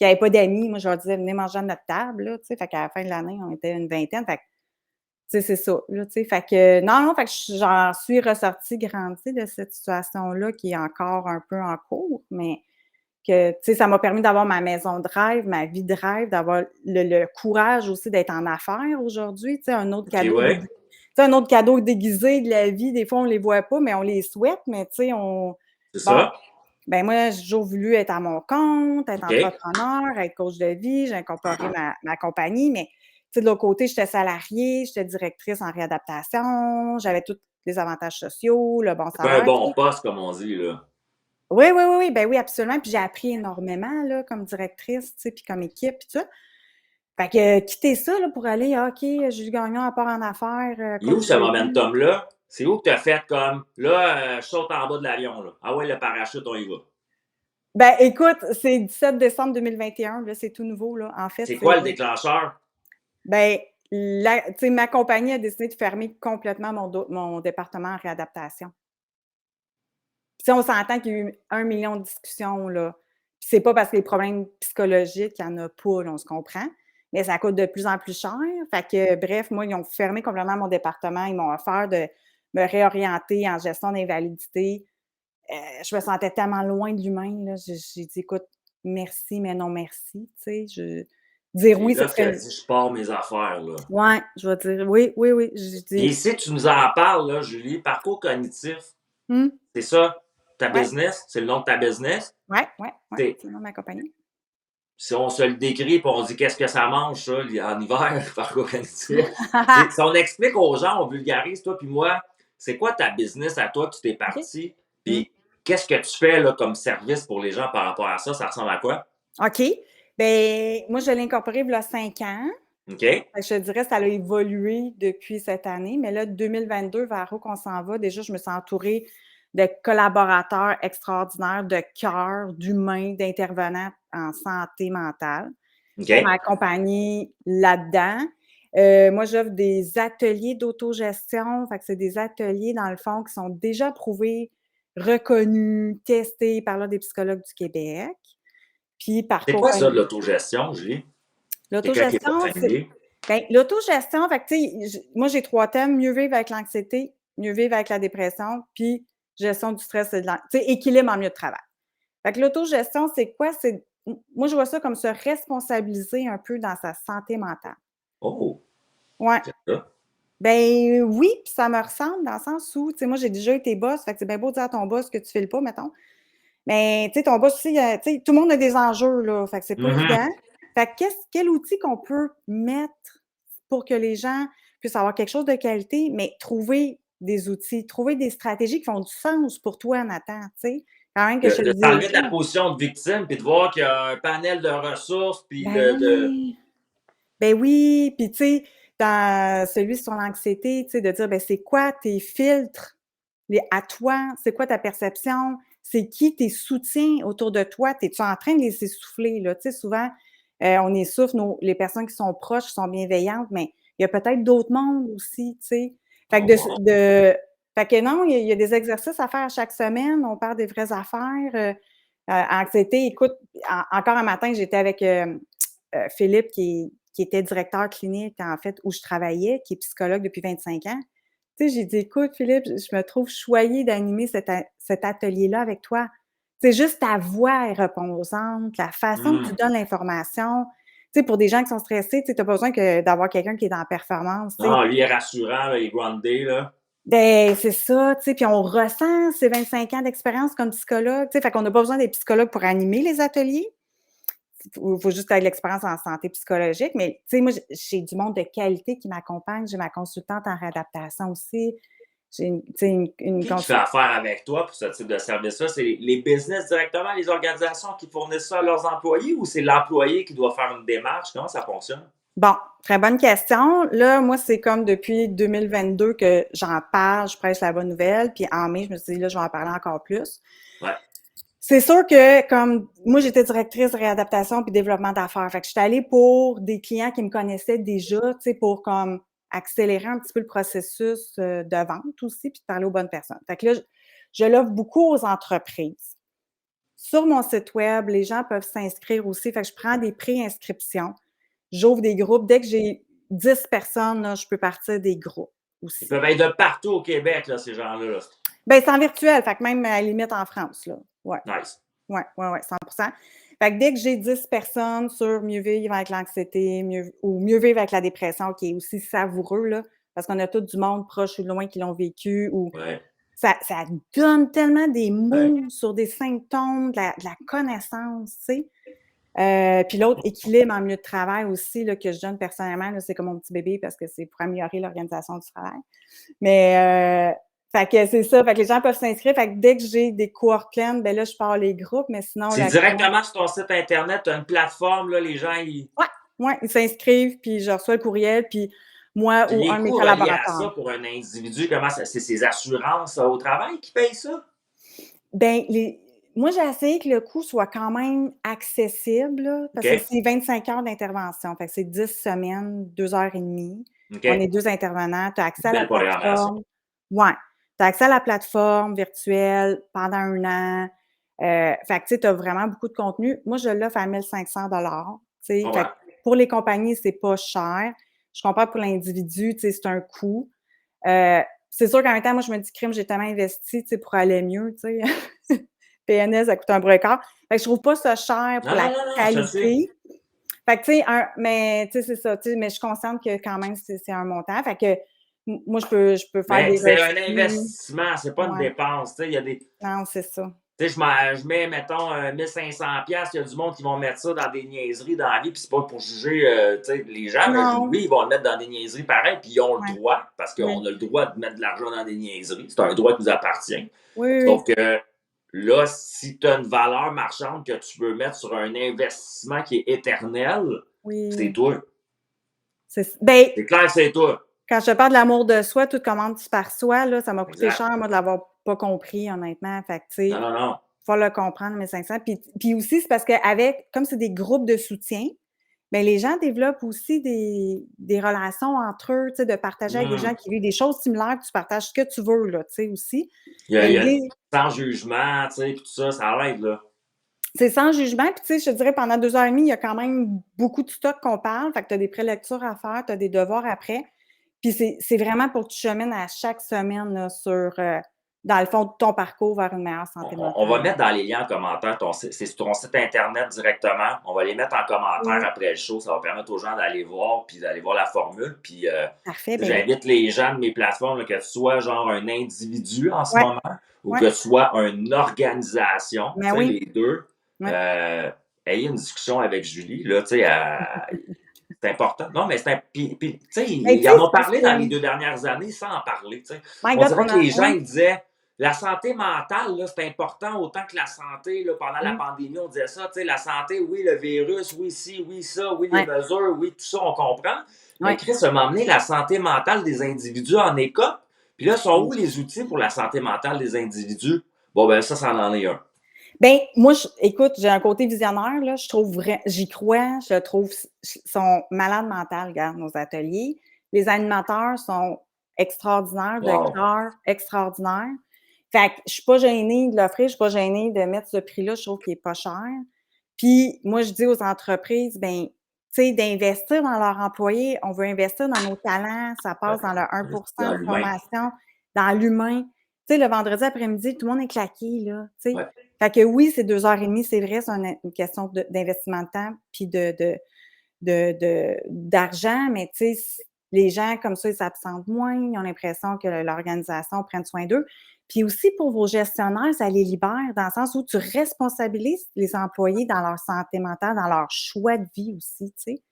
avaient pas d'amis, moi, je leur disais: «Venez manger à notre table», là, tu sais, fait qu'à la fin de l'année, on était une vingtaine, fait que, tu sais, c'est ça, là, tu sais, fait que non, non, fait que j'en suis ressortie grandie de cette situation-là qui est encore un peu en cours, mais que, tu sais, ça m'a permis d'avoir ma maison de rêve, ma vie de rêve, d'avoir le courage aussi d'être en affaires aujourd'hui, tu sais, un autre OK, cadeau ouais. déguisé, tu sais, un autre cadeau déguisé de la vie, des fois, on les voit pas, mais on les souhaite, mais tu sais, C'est bon, ça. ben moi, j'ai toujours voulu être à mon compte, être OK. entrepreneur, être coach de vie, j'ai incorporé ma compagnie, mais tu sais, de l'autre côté, j'étais salariée, j'étais directrice en réadaptation, j'avais tous les avantages sociaux, le bon C'est pas un salaire, tu bon sais. poste, comme on dit, là. Oui, oui, oui, oui, ben oui, absolument. Puis j'ai appris énormément, là, comme directrice, tu sais, puis comme équipe, puis tout ça. Fait que quitter ça, là, pour aller, OK, Julie Gagnon, à part en affaires, Il est où coach ce de vie. momentum-là? C'est où que tu as fait comme, là, je saute en bas de l'avion, là. Ah ouais, le parachute, on y va. Ben, écoute, c'est 17 décembre 2021, là, c'est tout nouveau, là. En fait, C'est c'est, quoi le déclencheur? ben, tu sais, ma compagnie a décidé de fermer complètement mon département en réadaptation. Puis on s'entend qu'il y a eu 1 million de discussions, là. Puis c'est pas parce que les problèmes psychologiques, il y en a pas, là, on se comprend, mais ça coûte de plus en plus cher. Fait que bref, moi, ils ont fermé complètement mon département. Ils m'ont offert de me réorienter en gestion d'invalidité. Je me sentais tellement loin de l'humain, là. J'ai dit: «Écoute, merci, mais non merci», tu sais, dire C'est oui, ce là que tu as serait dit, je pars mes affaires, là. ouais, je vais dire oui, oui, oui. J'ai Et dit: ici, tu nous en parles, là, Julie, parcours cognitif, «Mmh, c'est ça, ta ouais, business, c'est le nom de ta business. ouais, ouais, ouais, C'est, c'est le nom de ma compagnie». si on se le décrit et on dit qu'est-ce que ça mange, ça, en hiver, parcours cognitif. Si on explique aux gens, on vulgarise, toi puis moi, c'est quoi ta business à toi que tu t'es OK. parti, Mmh. puis qu'est-ce que tu fais là, comme service pour les gens par rapport à ça? Ça ressemble à quoi? OK. Ben moi, je l'ai incorporé il y a 5 ans. OK? Fait que je te dirais, ça a évolué depuis cette année, mais là, 2022, vers où qu'on s'en va, déjà, je me suis entourée de collaborateurs extraordinaires, de cœur, d'humains, d'intervenants en santé mentale pour OK? m'accompagner là-dedans. Moi, j'offre des ateliers d'autogestion. Fait que c'est des ateliers, dans le fond, qui sont déjà prouvés, reconnus, testés par l'Ordre des psychologues du Québec. Puis C'est parcours quoi ça de cognitif. l'autogestion, Julie? Quelqu'un qui n'est pas L'autogestion, c'est familier. ben, l'autogestion, fait que, tu sais, moi, j'ai 3 thèmes: mieux vivre avec l'anxiété, mieux vivre avec la dépression, puis gestion du stress et de tu sais, équilibre en milieu de travail. Fait que l'autogestion, c'est quoi? C'est moi, je vois ça comme se responsabiliser un peu dans sa santé mentale. Oh, Ouais. c'est ça. Ben, oui, puis ça me ressemble dans le sens où, tu sais, moi, j'ai déjà été boss, fait que c'est bien beau dire à ton boss que tu files pas, mettons. Mais, tu sais, ton boss aussi, tu sais, tout le monde a des enjeux, là, fait que c'est pas Mhm. évident. Fait que quel outil qu'on peut mettre pour que les gens puissent avoir quelque chose de qualité, mais trouver des outils, trouver des stratégies qui font du sens pour toi, Nathan, tu sais? Quand même que je te le De dis aux s'enlever de la gens. position de victime puis de voir qu'il y a un panel de ressources puis Ben oui, ben oui, puis tu sais, dans celui sur l'anxiété, tu sais, de dire, ben c'est quoi tes filtres à toi? C'est quoi ta perception? C'est qui tes soutiens autour de toi? Es-tu en train de les essouffler, là? Tu sais, souvent, on essouffle les personnes qui sont proches, qui sont bienveillantes, mais il y a peut-être d'autres mondes aussi, tu sais? Fait que oh, wow. fait que non, il y a des exercices à faire chaque semaine, on parle des vraies affaires, anxiété, écoute, encore un matin, j'étais avec, Philippe qui était directeur clinique, en fait, où je travaillais, qui est psychologue depuis 25 ans. Tu sais, j'ai dit: «Écoute Philippe, je me trouve choyée d'animer cet atelier-là avec toi. C'est juste ta voix est reposante, la façon que tu Hmm. donnes l'information». Tu sais, pour des gens qui sont stressés, tu sais, pas besoin d'avoir quelqu'un qui est dans la performance, tu sais. Non, lui est rassurant, là, il est groundé, là. Ben, c'est ça, tu sais, puis on ressent ces 25 ans d'expérience comme psychologue, tu sais, fait qu'on n'a pas besoin d'être psychologue pour animer les ateliers. Faut juste avoir de l'expérience en santé psychologique, mais tu sais, moi, j'ai du monde de qualité qui m'accompagne. J'ai ma consultante en réadaptation aussi. J'ai tu sais, une Qui fait affaire avec toi pour ce type de service-là? C'est les business directement, les organisations qui fournissent ça à leurs employés ou c'est l'employé qui doit faire une démarche? Comment ça fonctionne? Bon, très bonne question. Là, moi, c'est comme depuis 2022 que j'en parle, je prêche la bonne nouvelle, puis en mai, je me suis dit: «Là, je vais en parler encore plus». Ouais. C'est sûr que comme moi, j'étais directrice de réadaptation puis développement d'affaires. Fait que j'étais allée pour des clients qui me connaissaient déjà, tu sais, pour comme accélérer un petit peu le processus, de vente aussi, puis de parler aux bonnes personnes. Fait que là, je l'offre beaucoup aux entreprises. Sur mon site web, les gens peuvent s'inscrire aussi. Fait que je prends des pré-inscriptions. J'ouvre des groupes. Dès que j'ai 10 personnes, là, je peux partir des groupes Ils aussi. peuvent être de partout au Québec, là, ces gens-là. Là. Ben c'est en virtuel, fait que même à la limite en France, là. Ouais. Nice. Ouais, ouais, ouais, 100%. Fait que dès que j'ai 10 personnes sur mieux vivre avec l'anxiété, mieux vivre avec la dépression, qui est aussi savoureux, là, parce qu'on a tout du monde proche ou loin qui l'ont vécu, ou Ouais. ça donne tellement des Ouais. mots sur des symptômes, de la connaissance, tu sais. Puis l'autre, équilibre en milieu de travail aussi, là, que je donne personnellement, là, c'est comme mon petit bébé parce que c'est pour améliorer l'organisation du travail. Mais Fait que c'est ça. Fait que les gens peuvent s'inscrire. Fait que dès que j'ai des cohortes pleines, ben là, je pars les groupes, mais sinon, C'est directement sur ton site Internet, tu as une plateforme, là, les gens, ils... Ouais, ils s'inscrivent, puis je reçois le courriel, puis moi Puis ou les un de mes coûts reliés à collaborateurs. ça pour un individu, comment ça... C'est ses assurances au travail qui payent ça? Ben, moi, j'ai essayé que le coût soit quand même accessible, là, parce que OK? c'est 25 heures d'intervention. Fait que c'est 10 semaines, 2 heures et demie. On OK? est 2 intervenants. Tu as accès à la Belle programmation. plateforme. Ouais. Tu as accès à la plateforme virtuelle pendant 1 an. Fait que, tu sais, tu as vraiment beaucoup de contenu. Moi, je l'offre à 1 500 tu sais. Fait Ouais. que pour les compagnies, c'est pas cher. Je comprends pour l'individu, tu sais, c'est un coût. C'est sûr qu'en même temps, moi, je me dis: «Crime, j'ai tellement investi, tu sais, pour aller mieux», tu sais. PNL, ça coûte un bras et quart. Fait que je trouve pas ça cher pour Non, non, la non, non, je sais. qualité. Fait que, tu sais, mais tu sais, c'est ça, tu sais, mais je suis consciente que quand même, c'est un montant. Fait que moi, je peux faire Mais des c'est un refus. investissement, c'est pas une Ouais. dépense. Tu sais, il y a des... Non, c'est ça. Tu sais, je mets, mettons, 1500$, il y a du monde qui vont mettre ça dans des niaiseries dans la vie, puis c'est pas pour juger tu sais, les gens, mais Non. oui, ils vont le mettre dans des niaiseries pareil, puis ils ont le Ouais. droit, parce qu'on Oui. a le droit de mettre de l'argent dans des niaiseries. C'est un droit qui nous appartient. Oui, oui, Sauf oui. que là, si tu as une valeur marchande que tu veux mettre sur un investissement qui est éternel, c'est Oui. toi. Ben, C'est clair, c'est toi. quand je te parle de l'amour de soi, toute commande par soi, là, ça m'a coûté Exact. cher, moi, de l'avoir pas compris, honnêtement. Fait que, tu Non, sais, non, non. faut le comprendre, 1500. Puis aussi, c'est parce qu'avec, comme c'est des groupes de soutien, bien, les gens développent aussi des relations entre eux, tu sais, de partager avec des gens Hmm. qui vivent des choses similaires, que tu partages ce que tu veux, là, tu sais, aussi. Il Mais y a l'idée, sans jugement, tu sais, puis tout ça, ça l'aide, là. c'est sans jugement. Puis, tu sais, je te dirais, pendant 2 heures et demie, il y a quand même beaucoup de stock qu'on parle. Fait que tu as des prélectures à faire, tu as des devoirs après. Puis, c'est vraiment pour que tu chemines à chaque semaine, là, sur, dans le fond, ton parcours vers une meilleure santé On va mentale. mettre dans les liens en commentaire, c'est sur ton site Internet directement. On va les mettre en commentaire Oui, après le show. Ça va permettre aux gens d'aller voir, puis d'aller voir la formule. Puis parfait. Ben oui. j'invite les gens de mes plateformes, là, que tu sois genre un individu en ce Ouais, moment ou ouais. que tu sois une organisation, Ben tu sais, oui. les deux. Ouais. euh, ayez une discussion avec Julie, là, tu sais, c'est important. Non, mais puis, tu sais, Ben, tu ils sais, en c'est ont parce parlé dans les que 2 dernières années sans en parler, tu sais. my On God, dirait on que a les gens, ouais, ils disaient, la santé mentale, là, c'est important autant que la santé. Là, pendant la mmh, pandémie, on disait ça. Tu sais, la santé, oui, le virus, oui, ci, oui, ça, oui, les ouais, mesures, oui, tout ça, on comprend. Mais ouais. Chris a m'emmené la santé mentale des individus en écope. Puis là, sont Mmh. où les outils pour la santé mentale des individus? Bon, ben ça en est un. Ben, moi, écoute, j'ai un côté visionnaire, là, je trouve j'y crois, je trouve sont malades mentales, regarde, nos ateliers. Les animateurs sont extraordinaires, de Wow. cœur extraordinaire. Fait que je suis pas gênée de l'offrir, je suis pas gênée de mettre ce prix-là, je trouve qu'il est pas cher. Puis moi, je dis aux entreprises, ben, tu sais, d'investir dans leurs employés, on veut investir dans nos talents, ça Ouais. passe dans le 1 Dans de l'humain. formation, dans l'humain. Tu sais, le vendredi après-midi, tout le monde est claqué, là, tu sais. Ouais. Fait que oui, c'est 2 heures et demie, c'est vrai, c'est une question d'investissement de temps puis d'argent, mais tu sais, les gens comme ça, ils s'absentent moins, ils ont l'impression que l'organisation prenne soin d'eux. Puis aussi pour vos gestionnaires, ça les libère dans le sens où tu responsabilises les employés dans leur santé mentale, dans leur choix de vie aussi, tu sais.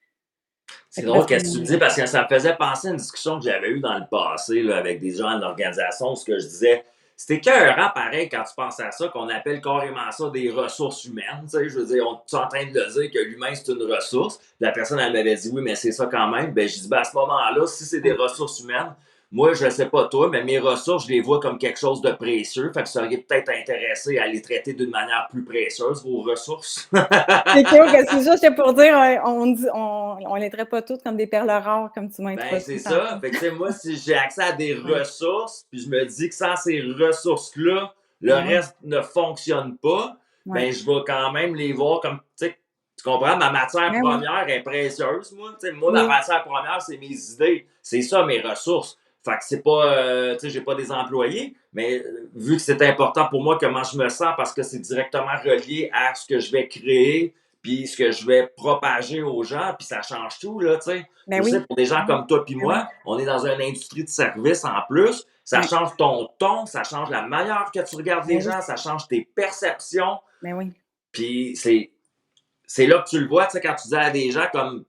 Fait C'est que là, drôle qu'est-ce que tu dis parce que ça me faisait penser à une discussion que j'avais eue dans le passé là, avec des gens de l'organisation où ce que je disais, c'était écœurant pareil quand tu penses à ça, qu'on appelle carrément ça des ressources humaines. Tu sais, je veux dire, tu es en train de le dire que l'humain c'est une ressource. La personne elle m'avait dit oui, mais c'est ça quand même. Ben, je dis ben, à ce moment-là, si c'est des ressources humaines, moi, je sais pas toi, mais mes ressources, je les vois comme quelque chose de précieux. Fait que ça aurait peut-être intéressé à les traiter d'une manière plus précieuse, vos ressources. c'est cool, que c'est juste pour dire, on les traite pas toutes comme des perles rares, comme tu m'as Ben, c'est introduit ça. tantôt. Fait que, tu sais, moi, si j'ai accès à des Ouais. ressources, puis je me dis que sans ces ressources-là, le Ben oui, reste ne fonctionne pas, ouais. ben, je vais quand même les voir comme, tu sais, tu comprends, ma matière Ben oui, première est précieuse, moi. Tu sais, moi, ma oui, matière première, c'est mes idées. C'est ça, mes ressources. Fait que c'est pas, tu sais, j'ai pas des employés, mais vu que c'est important pour moi comment je me sens parce que c'est directement relié à ce que je vais créer, puis ce que je vais propager aux gens, puis ça change tout, là, tu sais. ben Je sais, oui, pour des gens ben oui, comme toi puis ben oui, moi, on est dans une industrie de service en plus. Ça oui, change ton ton, ça change la manière que tu regardes les ben oui, gens, ça change tes perceptions. ben oui. Puis c'est là que tu le vois, tu sais, quand tu dis à des gens comme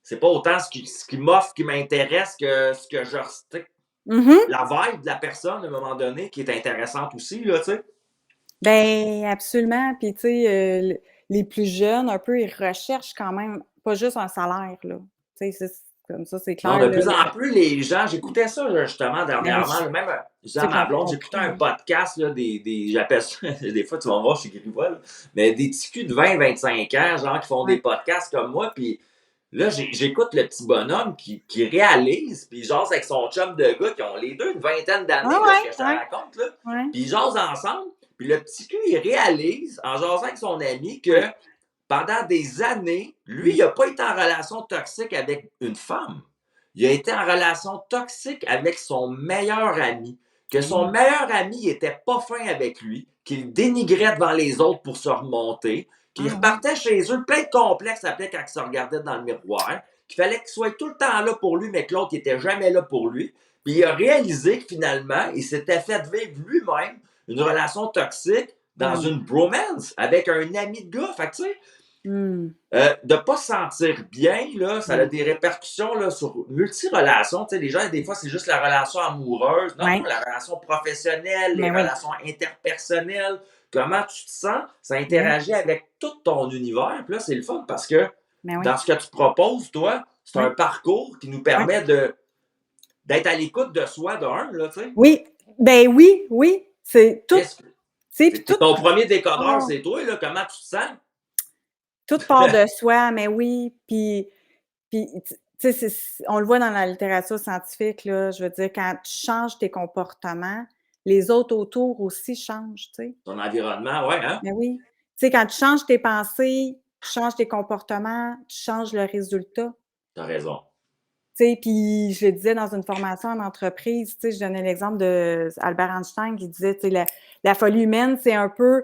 c'est pas autant ce qui m'offre qui m'intéresse que ce que je. Tu sais, Mhm. la vibe de la personne à un moment donné qui est intéressante aussi, là, tu sais. Ben absolument. Puis, tu sais, les plus jeunes, un peu, ils recherchent quand même pas juste un salaire, là. Tu sais, comme ça, c'est Non, clair, de là. plus en plus, les gens, j'écoutais ça là, justement Ben oui, dernièrement, là, même je disais à ceux qui ma n'ont pas blonde, compris, j'écoutais un hein. podcast, là, j'appelle ça, des fois tu vas me voir, je suis grivois, là, mais des petits culs de 20-25 ans, genre, qui font des Ouais. podcasts comme moi, puis là, j'écoute le petit bonhomme qui réalise, puis il jase avec son chum de gars qui ont les deux une vingtaine Ah d'années, là, ce ouais, que je te ouais, raconte, là, ouais, puis ils jasent ensemble, puis le petit cul, il réalise, en jasant avec son ami, que ouais. pendant des années, lui, Mmh. il n'a pas été en relation toxique avec une femme. Il a été en relation toxique avec son meilleur ami. Que son Hey. meilleur ami n'était pas fin avec lui, qu'il dénigrait devant les autres pour se remonter, qu'il Ah ouais. repartait chez eux plein de complexes après quand il se regardait dans le miroir, qu'il fallait qu'il soit tout le temps là pour lui, mais que l'autre n'était jamais là pour lui. Puis il a réalisé que finalement, il s'était fait vivre lui-même une relation toxique dans Ben oui. une bromance avec un ami de gars. Fait que, tu sais, Mmh. de ne pas se sentir bien, là, ça a Mmh. des répercussions là, sur multi-relations. Tu sais, les gens, des fois, c'est juste la relation amoureuse. Non, non, Ouais. la relation professionnelle, les Mais oui. relations interpersonnelles. Comment tu te sens, ça Oui. interagit avec tout ton univers. Puis là, c'est le fun parce que Mais oui. dans ce que tu proposes, toi, c'est un Oui. parcours qui nous Oui. permet d'être à l'écoute de soi d'un, là, tu sais. Oui. Ben oui, oui. C'est tout, tu Qu'est-ce que- sais, puis Ton premier décodeur, part c'est toi, là. Comment tu te sens? tout part de soi, mais oui. Puis tu sais, on le voit dans la littérature scientifique, là, je veux dire, quand tu changes tes comportements, les autres autour aussi changent, tu sais? Ton environnement, ouais, hein? Ben oui. Tu sais, quand tu changes tes pensées, tu changes tes comportements, tu changes le résultat. T'as raison. Tu sais, puis je le disais dans une formation en entreprise, tu sais, je donnais l'exemple de Albert Einstein qui disait, tu sais, la folie humaine, c'est un peu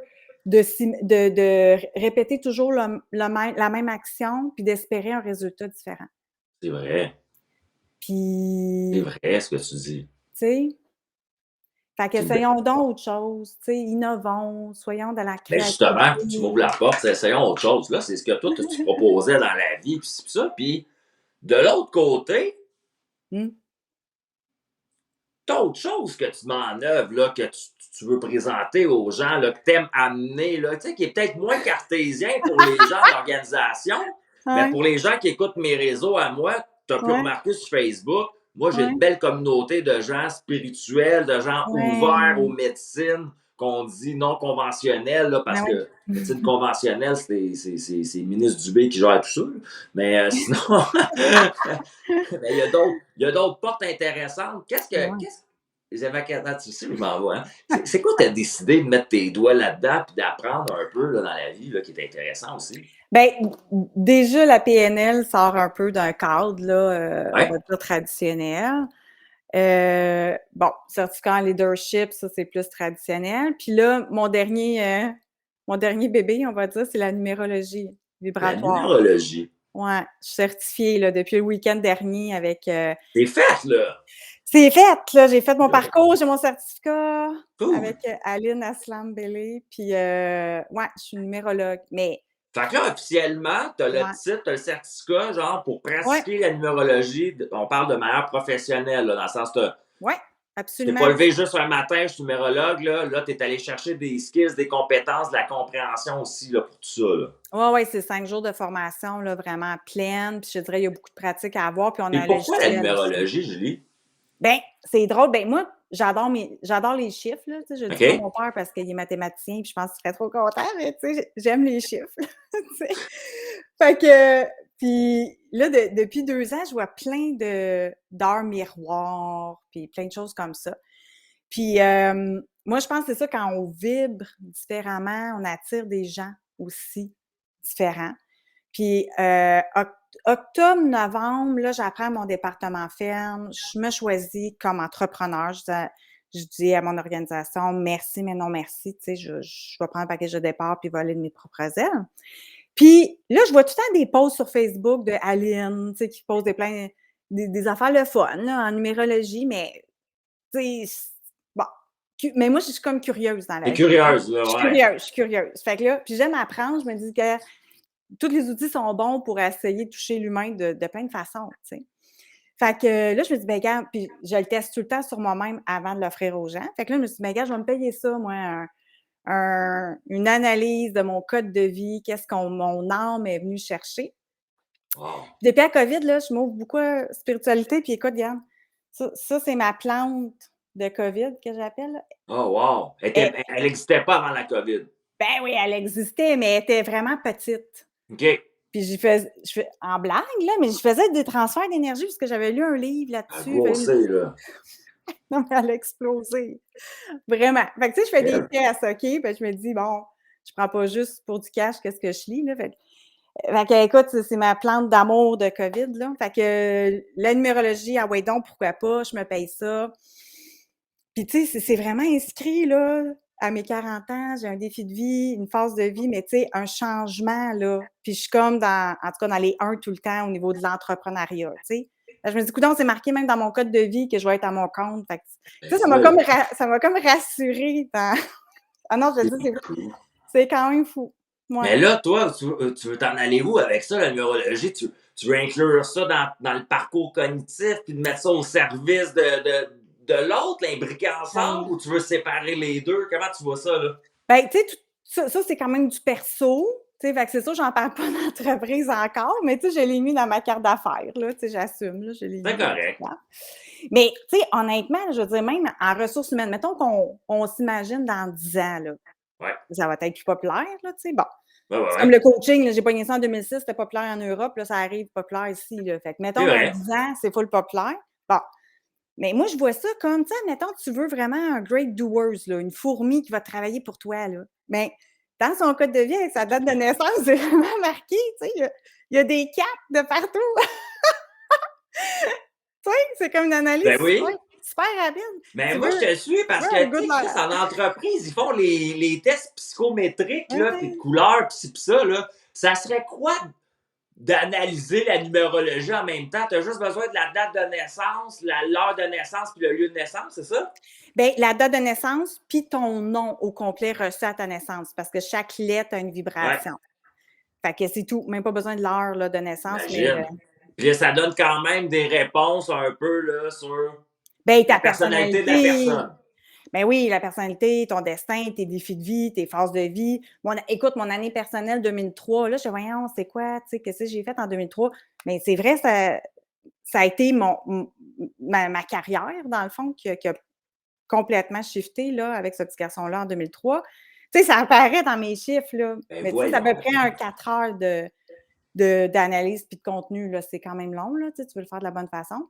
de répéter toujours la même action puis d'espérer un résultat différent. C'est vrai. C'est Puis, vrai ce que tu dis. tu sais, fait C'est une belle qu'essayons donc autre chose, tu sais, innovons, soyons dans la mais justement, tu créativité. m'ouvres la porte, essayons autre chose. Là, c'est ce que toi, tu proposais dans la vie, puis ça. Puis de l'autre côté, Mmh. tu as autre chose que tu mets en œuvre, là, que tu veux présenter aux gens, là, que tu aimes amener, là, tu sais, qui est peut-être moins cartésien pour les gens de l'organisation, mais Ouais, pour les gens qui écoutent mes réseaux à moi, tu as pu ouais, remarquer sur Facebook, moi, j'ai une ouais, belle communauté de gens spirituels, de gens ouverts aux ouais, médecines qu'on dit non conventionnelles, là, ben parce oui. que médecine conventionnelle, c'est ministre Dubé qui gère tout ça. Là. Mais sinon, mais il y a d'autres portes intéressantes. Ben ouais. Les évacuateurs, tu sais, je m'en vais, hein? C'est quoi, tu as décidé de mettre tes doigts là-dedans puis d'apprendre un peu là, dans la vie là, qui est intéressant aussi? Ben, déjà, la PNL sort un peu d'un cadre, là, on va Ouais, dire traditionnel. Bon, certificat en leadership, ça, c'est plus traditionnel. Puis là, mon dernier bébé, on va dire, c'est la numérologie la vibratoire. numérologie. Ouais, je suis certifiée, là, depuis le week-end dernier avec, C'est fait, là! c'est fait, là, j'ai fait mon parcours, j'ai mon certificat Cool! avec, Aline Aslam Bellé, puis, ouais, je suis numérologue, mais Fait que là, officiellement, tu as le ouais, titre, tu as le certificat, genre, pour ouais, pratiquer la numérologie. On parle de manière professionnelle, là, dans le sens que ouais, tu t'es pas absolument. levé juste un matin, je suis numérologue, là tu es allé chercher des skills, des compétences, de la compréhension aussi, là, pour tout ça, là. Ouais, ouais, c'est 5 jours de formation, là, vraiment pleine, puis je te dirais, il y a beaucoup de pratiques à avoir, puis on a Et un pourquoi la logiciel aussi. numérologie, Julie? Ben, c'est drôle, ben moi, j'adore les chiffres, là, tu sais, je le dis pas à OK? mon père parce qu'il est mathématicien, puis je pense qu'il serait trop content, mais tu sais, j'aime les chiffres, tu sais? Fait que puis là, depuis 2 ans, je vois plein d'heures miroirs, puis plein de choses comme ça. Puis, moi, je pense que c'est ça, quand on vibre différemment, on attire des gens aussi différents. Puis, octobre, novembre, là, j'apprends mon département ferme. Je me choisis comme entrepreneur. Je dis à mon organisation: «Merci, mais non merci». Tu sais, je vais prendre un package de départ puis voler de mes propres ailes. Puis là, je vois tout le temps des posts sur Facebook de Aline, tu sais, qui pose des affaires le fun, là, en numérologie, mais tu sais, bon, mais moi, je suis comme curieuse dans T'es la vie, tu sais. curieuse, là, Je suis ouais. curieuse, je suis curieuse. Fait que là, puis j'aime apprendre, je me dis que tous les outils sont bons pour essayer de toucher l'humain de plein de façons, tu sais. Fait que là, je me dis: «Ben regarde», puis je le teste tout le temps sur moi-même avant de l'offrir aux gens. Fait que là, je me suis dit: «Ben regarde, je vais me payer ça, moi, une analyse de mon code de vie, qu'est-ce qu'on mon âme est venue chercher». Wow. Depuis la COVID, là, je m'ouvre beaucoup à spiritualité, puis écoute, regarde, ça c'est ma plante de COVID que j'appelle, là. Oh, wow. Elle Elle n'existait pas avant la COVID. ben oui, elle existait, mais elle était vraiment petite. OK. Puis je fais en blague, là, mais je faisais des transferts d'énergie parce que j'avais lu un livre Elle a là-dessus. Fallait me grossé, là. non, mais elle a explosé. Vraiment. Fait que, tu sais, je fais des Elle. tests, OK? Puis je me dis: «Bon, je prends pas juste pour du cash qu'est-ce que je lis, là». Fait que écoute, c'est ma plante d'amour de COVID, là. Fait que la numérologie, ah ouais donc, pourquoi pas, je me paye ça. Puis tu sais, c'est vraiment inscrit, là, à mes 40 ans, j'ai un défi de vie, une phase de vie, mais tu sais, un changement, là. Puis je suis comme en tout cas, dans les 1 tout le temps au niveau de l'entrepreneuriat, tu sais. Fait que je me dis: «Coudonc, c'est marqué même dans mon code de vie que je vais être à mon compte». Fait que, tu Ben sais, oui. ça m'a comme rassurée dans ah non, je te dis, C'est cool. c'est quand même fou. Ouais. Mais là, toi, tu veux t'en aller où avec ça, la numérologie? Tu veux inclure ça dans le parcours cognitif puis de mettre ça au service de l'autre, l'imbriquer Ben ensemble, ou tu veux séparer les deux? Comment tu vois ça, là? Ben, tu sais, tout ça, c'est quand même du perso, tu sais, fait que c'est sûr, j'en parle pas d'entreprise encore, mais tu sais, je l'ai mis dans ma carte d'affaires, là, tu sais, j'assume, là, je l'ai C'est mis dans correct. la carte. Mais, tu sais, honnêtement, je veux dire, même en ressources humaines, mettons qu'on s'imagine dans 10 ans, là, Ouais. ça va être plus populaire, là, tu sais, bon. Ouais, ouais, C'est comme ouais. le coaching, là, j'ai pogné ça en 2006, c'était populaire en Europe, là, ça arrive populaire ici, là. Fait que C'est mettons dans vrai. 10 ans, c'est full populaire. Bon, mais moi, je vois ça comme, tu sais, admettons, tu veux vraiment un great doers, là, une fourmi qui va travailler pour toi, là. Mais dans son code de vie, avec sa date de naissance, c'est vraiment marqué, tu sais, il y a des 4 de partout. Tu sais, c'est comme une analyse Ben super, oui. super rapide. Mais Tu moi, veux, je te suis tu parce veux que, un tu good sais, Chris, en entreprise, ils font les tests psychométriques, là, puis de ouais. couleurs, puis ci, puis ça, là. Ça serait quoi d'analyser la numérologie en même temps? Tu as juste besoin de la date de naissance, l'heure de naissance, puis le lieu de naissance, c'est ça? Bien, la date de naissance, puis ton nom au complet reçu à ta naissance, parce que chaque lettre a une Ouais, vibration. Fait que c'est tout, même pas besoin de l'heure là, de naissance, mais imagine. Puis là, ça donne quand même des réponses un peu là, sur ben, la ta personnalité de la personnalité. personne. Ben oui, la personnalité, ton destin, tes défis de vie, tes phases de vie. Écoute, mon année personnelle 2003, là, je dis, voyons, c'est quoi, tu sais, qu'est-ce que j'ai fait en 2003? Mais c'est vrai, ça a été ma carrière, dans le fond, qui a complètement shifté, là, avec ce petit garçon-là en 2003. Tu sais, ça apparaît dans mes chiffres, là. Ben Mais tu sais, c'est à peu voyons. près un 4 heures d'analyse puis de contenu, là. C'est quand même long, là, tu sais, tu veux le faire de la bonne façon.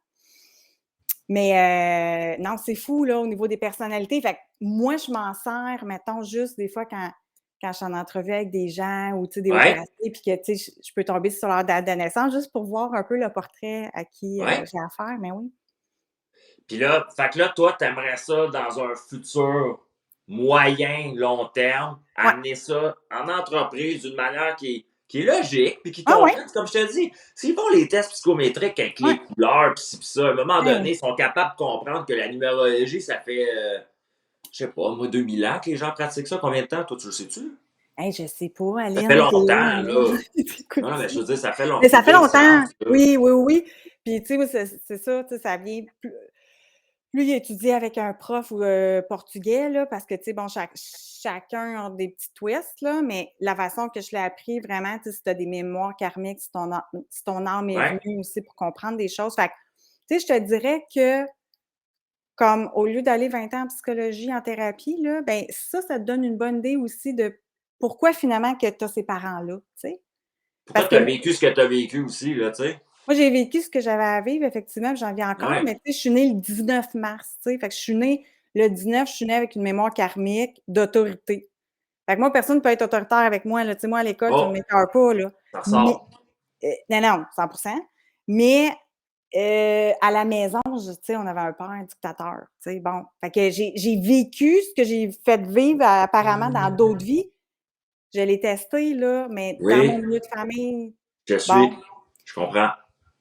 Mais non, c'est fou, là, au niveau des personnalités. Fait que moi, je m'en sers, mettons, juste des fois quand je suis en entrevue avec des gens ou, tu sais, des hauts Ouais, placés, puis que, tu sais, je peux tomber sur leur date de naissance juste pour voir un peu le portrait à qui ouais. j'ai affaire. Mais oui. Puis là, fait que là, toi, t'aimerais ça dans un futur moyen, long terme, Ouais. amener ça en entreprise d'une manière qui est logique, puis qui Ah ouais, comprenne. Comme je te dis, s'ils font les tests psychométriques avec ouais. les couleurs, puis ci, puis ça, à un moment Hey, donné, ils sont capables de comprendre que la numérologie, ça fait, je sais pas, moi, 2000 ans que les gens pratiquent ça. Combien de temps? Toi, tu le sais-tu? hey, je sais pas, Ça fait Aline, t'es où, longtemps, Aline? là. Écoute Non, non, mais ça. je veux dire, ça fait Mais longtemps. ça Faut fait qu'il y ait du longtemps. sens, là. Oui, oui, oui. Puis, tu sais, oui, c'est ça, tu sais, ça vient plus il a étudié avec un prof portugais, là, parce que, tu sais, bon, chacun a des petits twists, là, mais la façon que je l'ai appris vraiment, tu sais, si tu as des mémoires karmiques, si ton âme est Ouais. venue aussi pour comprendre des choses. Fait que, tu sais, je te dirais que, comme au lieu d'aller 20 ans en psychologie, en thérapie, là, ben ça te donne une bonne idée aussi de pourquoi finalement que tu as ces parents-là, tu sais? Pourquoi Parce tu que as vécu ce que tu as vécu aussi, là, tu sais? moi, j'ai vécu ce que j'avais à vivre, effectivement, puis j'en vis encore, Ouais. mais tu sais, je suis née le 19 mars, tu sais, fait que je suis née le 19, je suis née avec une mémoire karmique d'autorité. Fait que moi, personne ne peut être autoritaire avec moi, là, tu sais, moi, à l'école, tu me Oh, m'écoeures pas, là. ça Mais ressort. non, non, 100%. Mais à la maison, tu sais, on avait un père dictateur, tu sais, bon. Fait que j'ai vécu ce que j'ai fait vivre apparemment dans d'autres vies. Je l'ai testé, là, mais dans mon Oui, milieu de famille, je bon. suis. Je comprends.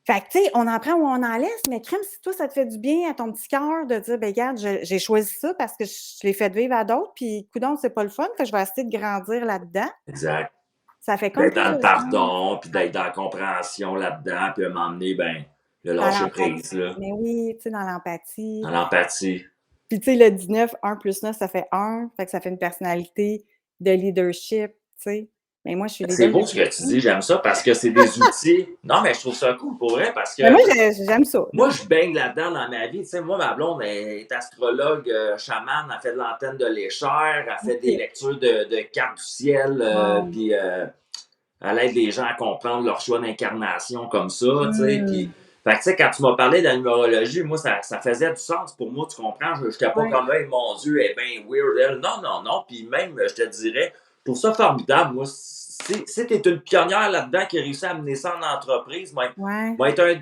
Fait que, tu sais, on en prend ou on en laisse, mais crème, si toi, ça te fait du bien à ton petit cœur de dire, ben regarde, j'ai choisi ça parce que je l'ai fait vivre à d'autres, puis coudonc, c'est pas le fun, fait que je vais essayer de grandir là-dedans. Exact. Ça fait comme D'être plus dans de le sens. pardon, puis d'être dans la compréhension là-dedans, puis à m'emmener, ben, le Dans lâcher l'empathie. prise, là, Mais oui, tu sais, dans l'empathie. dans l'empathie. Puis tu sais, le 19, 1 plus 9, ça fait 1, fait que ça fait une personnalité de leadership, tu sais. Mais moi, je suis C'est leader beau depuis ce que tu dis, petit. j'aime ça parce que c'est des outils. Non, mais je trouve ça cool pour vrai parce que Mais moi, j'aime ça, là. moi, je baigne là-dedans dans ma vie. Tu sais, moi, ma blonde est astrologue, chamane, elle fait de l'antenne de l'échère, elle fait des OK. lectures de cartes du ciel, Wow. puis elle aide les gens à comprendre leur choix d'incarnation comme ça, tu sais. Puis, Mmh. fait que, tu sais, quand tu m'as parlé de la numérologie, moi, ça faisait du sens pour moi, tu comprends? Je n'étais pas Ouais. comme, hey, mon Dieu, elle est bien weird, elle. Non, non, non. Puis même, je te dirais, je trouve ça formidable, moi. Si tu es une pionnière là-dedans qui a réussi à amener ça en entreprise, Ouais. moi, être un.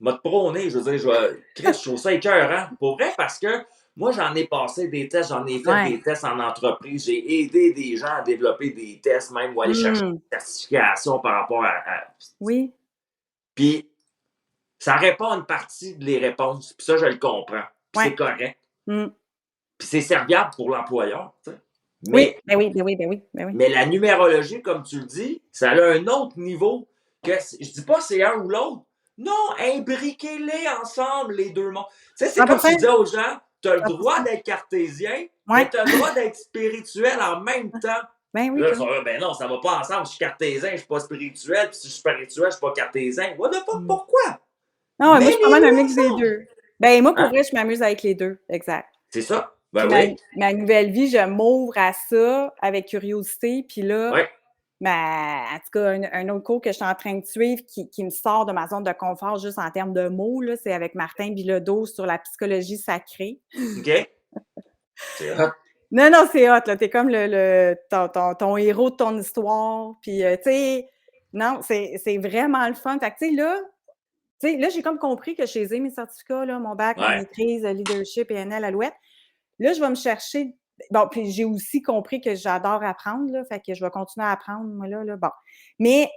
M'a te prôné, je veux dire, Chris, je trouve ça écœurant. Pour vrai, parce que moi, j'en ai passé des tests, j'en ai fait Ouais. des tests en entreprise, j'ai aidé des gens à développer des tests, même ou aller chercher Mmh. des certifications par rapport à. Oui. Puis, ça répond à une partie des réponses, puis ça, je le comprends. Puis Ouais. c'est correct. Mmh. Puis c'est serviable pour l'employeur, tu sais. Oui. Mais, Ben oui, ben oui, ben oui, ben oui. mais la numérologie, comme tu le dis, ça a un autre niveau. Je dis pas c'est un ou l'autre. Non, imbriquez-les ensemble, les deux mondes. Tu sais, c'est comme 100 si tu disais aux gens, tu as le droit 100 d'être cartésien, mais Ouais. tu as le droit d'être spirituel en même temps. Ben oui, Là, toi. ben non, ça va pas ensemble. Je suis cartésien, je suis pas spirituel, puis si je suis spirituel, je suis pas cartésien. What the fuck, Mmh. pourquoi? Non, ouais, moi, je suis pas mal Mêlez-les un mix des ensemble. 2. Ben, moi, pour Hein? vrai, je m'amuse avec les 2, exact. C'est ça. Puis Ben oui. ma nouvelle vie, je m'ouvre à ça avec curiosité, puis là, Oui. en tout cas, un autre cours que je suis en train de suivre qui me sort de ma zone de confort juste en termes de mots, là, c'est avec Martin Bilodeau sur la psychologie sacrée. OK. C'est hot. Non, non, c'est hot, là. Tu es comme ton héros de ton histoire. Puis, tu sais, non, c'est vraiment le fun. Fait que, tu sais, là, j'ai comme compris que je les ai, mes certificats, là, mon bac, ma Ouais. maîtrise, leadership, PNL, Alouette. Là, je vais me chercher. Bon, puis j'ai aussi compris que j'adore apprendre, là. Fait que je vais continuer à apprendre, moi, là. Bon. Mais,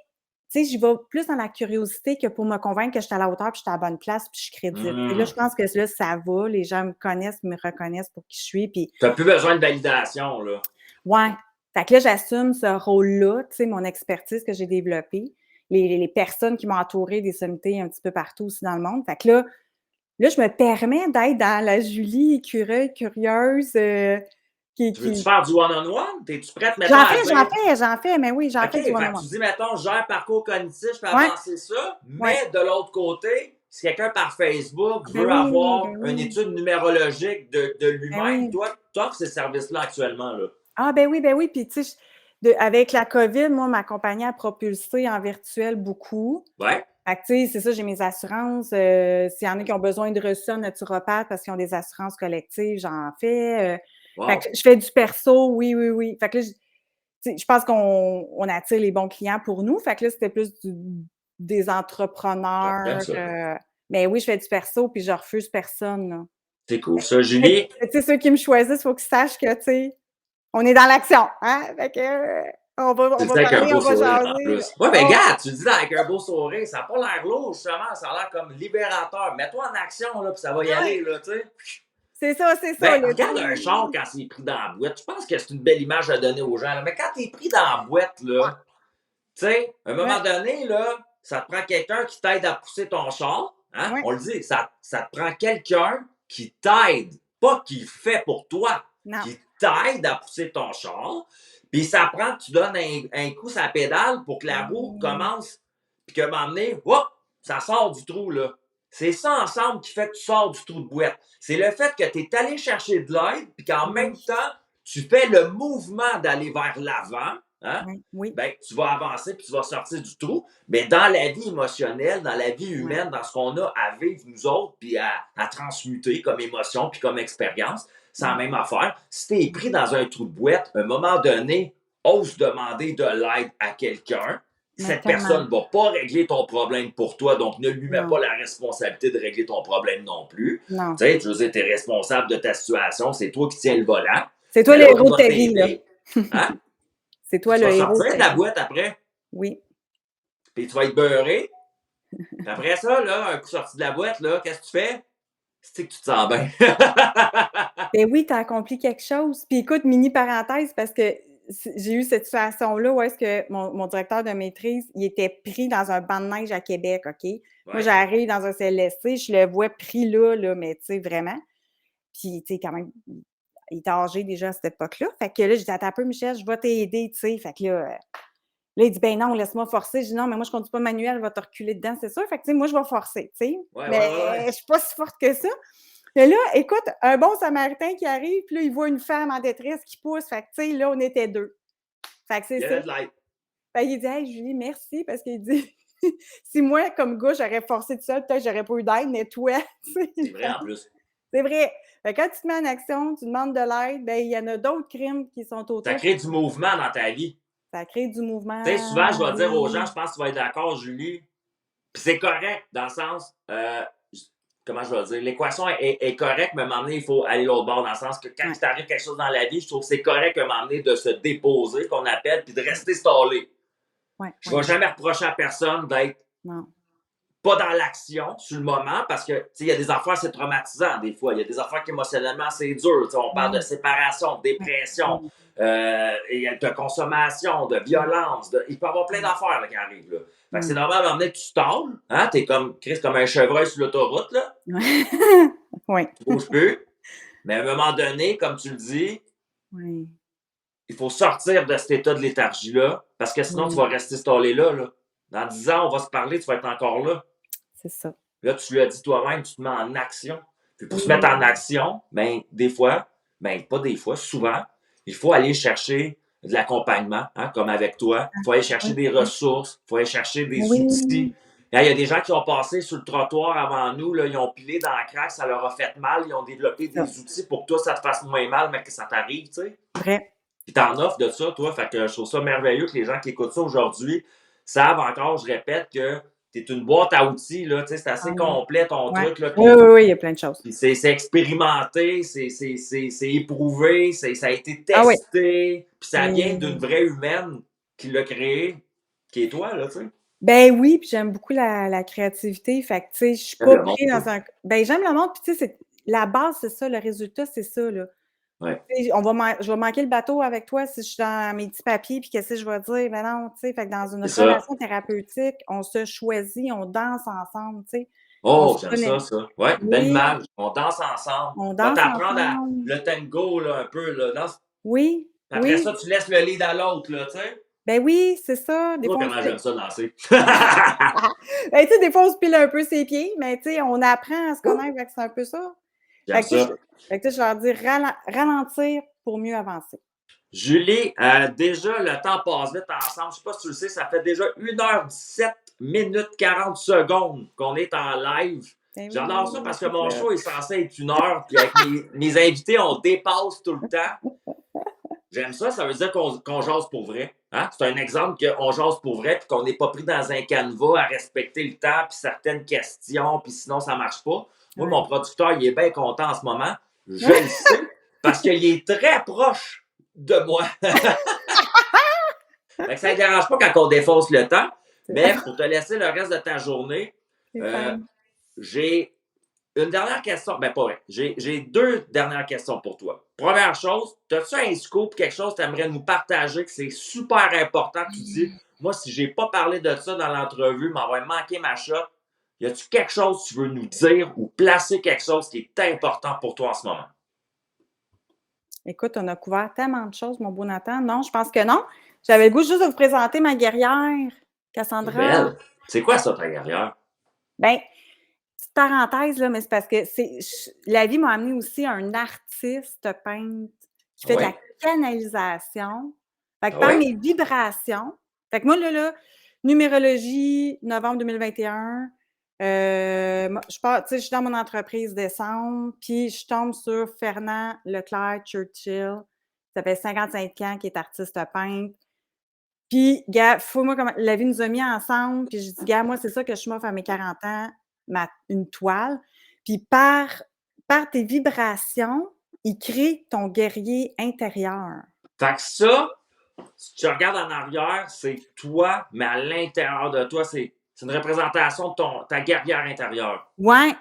tu sais, j'y vais plus dans la curiosité que pour me convaincre que je suis à la hauteur, puis je suis à la bonne place, puis je suis crédible. Et là, je pense que là, ça va. Les gens me connaissent, me reconnaissent pour qui je suis. Puis, Tu n'as plus besoin de validation, là. ouais. Fait que là, j'assume ce rôle-là, tu sais, mon expertise que j'ai développée. Les personnes qui m'ont entourée, des sommités un petit peu partout aussi dans le monde. Fait que là, je me permets d'être dans la Julie écureuil, curieuse, Tu veux-tu qui faire du one-on-one? T'es-tu prête, mettons, à dire, j'en fais, mais oui, j'en OK, fais du fait que one-on-one. tu dis, mettons, je gère parcours cognitif, je peux Ouais, avancer ça, ouais. mais de l'autre côté, si quelqu'un par Facebook Ben veut oui, avoir ben une oui, étude numérologique de ben lui-même, oui. toi, tu offres ces services-là actuellement, là. Ah ben oui, puis tu sais, avec la COVID, moi, ma compagnie a propulsé en virtuel beaucoup. Ouais? Fait que tu sais, c'est ça, j'ai mes assurances, s'il y en a qui ont besoin de reçus en naturopathe parce qu'ils ont des assurances collectives, j'en fais, fait que Wow! je fais du perso, oui, oui, oui. Fait que là, tu sais, je pense qu'on attire les bons clients pour nous. Fait que là, c'était plus des J'aime entrepreneurs, ça. mais oui, je fais du perso puis je refuse personne, là. C'est cool, ça. Fait Julie, que, tu sais, ceux qui me choisissent, il faut qu'ils sachent que, tu sais, on est dans l'action, hein? Fait que, tu on le va dis avec un parler, beau on va sourire en jaser, là. plus. Ouais, mais Oh, gars, tu le dis avec un beau sourire, ça n'a pas l'air lourd, justement, ça a l'air comme libérateur. Mets-toi en action, là, puis ça va y ouais, aller, là, tu sais. c'est ça, Ben, là, tu regarde un char sais. quand c'est pris dans la boîte. Je pense que c'est une belle image à donner aux gens, là. Mais quand t'es pris dans la boîte, Ouais, là, tu sais, à un moment ouais, donné, là, ça te prend quelqu'un qui t'aide à pousser ton char. Hein? ouais. On le dit, ça te prend quelqu'un qui t'aide, pas qui fait pour toi, Non. qui t'aide à pousser ton char. Puis ça prend que tu donnes un coup sur la pédale pour que la roue Mmh. commence, puis qu'à un moment donné, hop, ça sort du trou, là. C'est ça ensemble qui fait que tu sors du trou de boîte. C'est le fait que tu es allé chercher de l'aide, puis qu'en même Oui, temps, tu fais le mouvement d'aller vers l'avant, hein? oui, oui, Ben, tu vas avancer puis tu vas sortir du trou. Mais dans la vie émotionnelle, dans la vie ouais, humaine, dans ce qu'on a à vivre nous autres, puis à transmuter comme émotion puis comme expérience, c'est la ouais. même affaire. Si tu es pris dans un trou de boîte, à un moment donné, ose demander de l'aide à quelqu'un. Mais Cette tellement. personne ne va pas régler ton problème pour toi, donc ne lui mets Non, pas la responsabilité de régler ton problème non plus. non. Tu sais, tu veux dire, tu es responsable de ta situation, c'est toi qui tiens le volant, C'est toi mais le l'autre, il héros de va ta vie, là. t'aider. Hein? C'est Puis toi tu le vas héros de sortir ta de la vie. boîte après, Oui. puis tu vas être beurré. Puis après ça, là, un coup sorti de la boîte, là, qu'est-ce que tu fais? C'est que tu te sens bien. Ben oui, tu as accompli quelque chose. Puis écoute, mini parenthèse, parce que j'ai eu cette situation-là où est-ce que mon directeur de maîtrise, il était pris dans un banc de neige à Québec, OK? Moi, Ouais. j'arrive dans un CLSC, je le vois pris là, mais tu sais, vraiment. Puis, tu sais, quand même, il était âgé déjà à cette époque-là. Fait que là, je dis: «Attends un peu, Michel, je vais t'aider», tu sais. Fait que là, il dit: «Ben non, laisse-moi forcer». Je dis: «Non, mais moi, je conduis pas manuel, va te reculer dedans, c'est sûr». Fait que, tu sais, moi, je vais forcer, tu sais. Ouais, ouais, ouais, Mais ouais. je suis pas si forte que ça. Mais là, écoute, un bon Samaritain qui arrive, puis là, il voit une femme en détresse qui pousse. Fait que, tu sais, là, on était 2. Fait que c'est Il y ça. avait de l'aide. Fait qu'il dit: «Hey, Julie, merci», parce qu'il dit: «Si moi, comme gars, j'aurais forcé tout seul, peut-être j'aurais pas eu d'aide, mais toi», tu sais. C'est vrai en plus. C'est vrai. Fait que quand tu te mets en action, tu demandes de l'aide, ben il y en a d'autres crimes qui sont Ça autour. crée du mouvement dans ta vie. Ça crée du Tu sais, mouvement, souvent, je vais dire aux gens, oui. je pense que tu vas être d'accord, Julie, puis c'est correct, dans le sens, comment je vais dire, l'équation est correcte, mais à un moment donné, il faut aller l'autre bord, dans le sens que quand Ouais, il t'arrive quelque chose dans la vie, je trouve que c'est correct à un moment donné de se déposer, qu'on appelle, puis de rester stallé. ouais, Je ne ouais. vais jamais reprocher à personne d'être Non. pas dans l'action sur le moment, parce que, tu sais, il y a des affaires, c'est traumatisant, des fois. Il y a des affaires qui, émotionnellement, c'est dur. Tu sais, on parle de Oui, séparation, de ouais, dépression, oui, et de consommation, de oui, violence. Il peut y avoir plein oui. d'affaires là, qui arrivent. Là. Fait que c'est Mmh. normal à un moment donné que tu stalles. Hein? T'es comme, Chris, comme un chevreuil sur l'autoroute. Là. Oui, Tu bouges plus. Mais à un moment donné, comme tu le dis, oui, il faut sortir de cet état de léthargie-là, parce que sinon, tu oui, vas rester stallé là, là. Dans 10 ans, on va se parler, tu vas être encore là. c'est ça. Là, tu l'as dit toi-même, tu te mets en action. Puis pour se mettre en Oui, action, ben, des fois, ben, pas des fois, souvent, il faut aller chercher de l'accompagnement, hein, comme avec toi. Il faut aller chercher oui, des oui. ressources, il faut aller chercher des outils. Oui, Hein, il y a des gens qui ont passé sur le trottoir avant nous, là, ils ont pilé dans la craque, ça leur a fait mal, ils ont développé c'est ça. des outils pour que toi, ça te fasse moins mal, mais que ça t'arrive, tu sais. Vrai. Puis t'en offres de ça, toi. Fait que je trouve ça merveilleux que les gens qui écoutent ça aujourd'hui savent encore, je répète, que tu es une boîte à outils, là. Tu sais, c'est Ah assez oui. complet ton Ouais. truc, là. Oui, oui, oui, il y a plein de choses. Puis c'est expérimenté, c'est éprouvé, ça a été Ah oui. testé. Puis ça vient d'une Oui. vraie humaine qui l'a créé, qui est toi, là, tu sais. Ben oui, puis j'aime beaucoup la créativité. Fait que, tu sais, je suis J'aime pas le monde, pris ça. dans un ben j'aime le monde, puis tu sais, c'est la base, c'est ça, le résultat, c'est ça, là. Ouais, Tu sais, je vais manquer le bateau avec toi si je suis dans mes petits papiers, puis qu'est-ce que je vais dire? Ben non, tu sais, fait que dans une c'est ça. relation thérapeutique, on se choisit, on danse ensemble, tu sais. On Oh, se j'aime connaît. ça. Ouais, belle Oui, image. On danse ensemble. on Va danse t'apprendre à ensemble. le tango, là, un peu, là. Danse. Oui, Puis après ça, oui. tu laisses le lead à l'autre, là, tu sais. Ben oui, c'est ça. Des Oh, fois, on se comment pile j'aime ça danser. ben, tu sais, des fois, on se pile un peu ses pieds, mais tu sais, on apprend à se connaître, fait que c'est un peu ça. J'aime Fait que, tu sais, ça. je leur dis ralentir pour mieux avancer. Julie, déjà, le temps passe vite ensemble. Je ne sais pas si tu le sais, ça fait déjà 1h17 minutes 40 secondes qu'on est en live. Ben J'adore ça oui, parce que c'est mon ça. show est censé être 1 heure, puis avec mes invités, on dépasse tout le temps. J'aime ça, ça veut dire qu'on jase pour vrai. Hein? C'est un exemple qu'on jase pour vrai, puis qu'on n'est pas pris dans un canevas à respecter le temps, puis certaines questions, puis sinon ça ne marche pas. Moi, mon Ouais. producteur, il est bien content en ce moment. Je le sais, parce qu'il est très proche de moi. Fait que ça ne dérange pas quand on défonce le temps, C'est mais pour te laisser le reste de ta journée, c'est euh, fin. j'ai une dernière question. Ben, pas vrai. J'ai deux dernières questions pour toi. Première chose, as-tu un scoop, quelque chose que tu aimerais nous partager, que c'est super important, que tu dis, moi, si j'ai pas parlé de ça dans l'entrevue, m'aurait manqué ma shot. Y a-tu quelque chose que tu veux nous dire ou placer quelque chose qui est important pour toi en ce moment? Écoute, on a couvert tellement de choses, mon beau Nathan. Non, je pense que non. J'avais le goût juste de vous présenter ma guerrière, C'est Cassandra. belle. C'est quoi ça, ta guerrière? Ben, petite parenthèse, là, mais c'est parce que la vie m'a amené aussi à un artiste peintre qui Ah fait de la ouais? canalisation. Fait que Ah par ouais? mes vibrations, fait que moi, là, numérologie, novembre 2021, moi, tu sais, je suis dans mon entreprise décembre, puis je tombe sur Fernand Leclerc Churchill, ça fait 55 ans qu'il est artiste peintre. Puis, gars, fous-moi comment la vie nous a mis ensemble, puis je dis: «Gars, moi, c'est ça que je m'offre à mes 40 ans, une toile». Puis par tes vibrations, il crée ton guerrier intérieur. Fait que ça, si tu regardes en arrière, c'est toi, mais à l'intérieur de toi, c'est une représentation de ta guerrière intérieure. Ouais,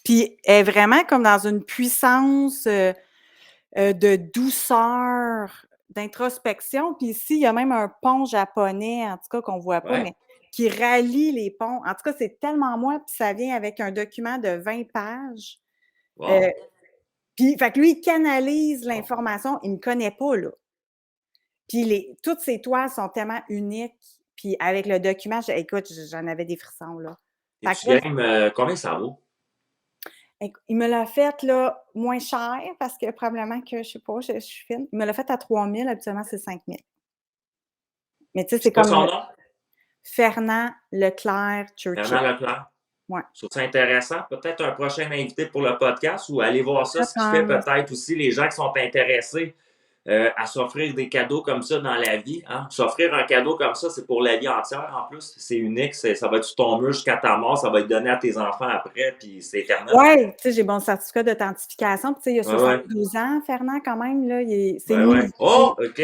puis elle est vraiment comme dans une puissance, de douceur, d'introspection. Puis ici, il y a même un pont japonais, en tout cas, qu'on ne voit pas, Ouais. mais qui rallie les ponts. En tout cas, c'est tellement moi, puis ça vient avec un document de 20 pages. Wow. Puis, fait que lui, il canalise Wow. l'information. Il ne me connaît pas, là. Puis toutes ces toiles sont tellement uniques. Puis avec le document, écoute, j'en avais des frissons, là. Et Fait tu que là, gagnes, combien ça vaut? il me l'a fait, là, moins cher, parce que probablement que, je sais pas, je suis fine. Il me l'a fait à 3 000, habituellement, c'est 5 000. Mais tu sais, c'est C'est quoi comme son nom? Fernand Leclerc Churchill. Fernand Leclerc. Ouais. Je trouve ça intéressant. Peut-être un prochain invité pour le podcast ou aller voir ça, Je ce qui fait pense. peut-être aussi les gens qui sont intéressés à s'offrir des cadeaux comme ça dans la vie. Hein? S'offrir un cadeau comme ça, c'est pour la vie entière en plus. C'est unique. Ça va être sur ton mur jusqu'à ta mort. Ça va être donné à tes enfants après, puis c'est éternel. Oui, tu sais, j'ai mon certificat d'authentification. Puis tu sais, il a Ouais, ouais. 72 ans, Fernand, quand même. Là, c'est Ouais, ouais. nouveau. Oh, OK.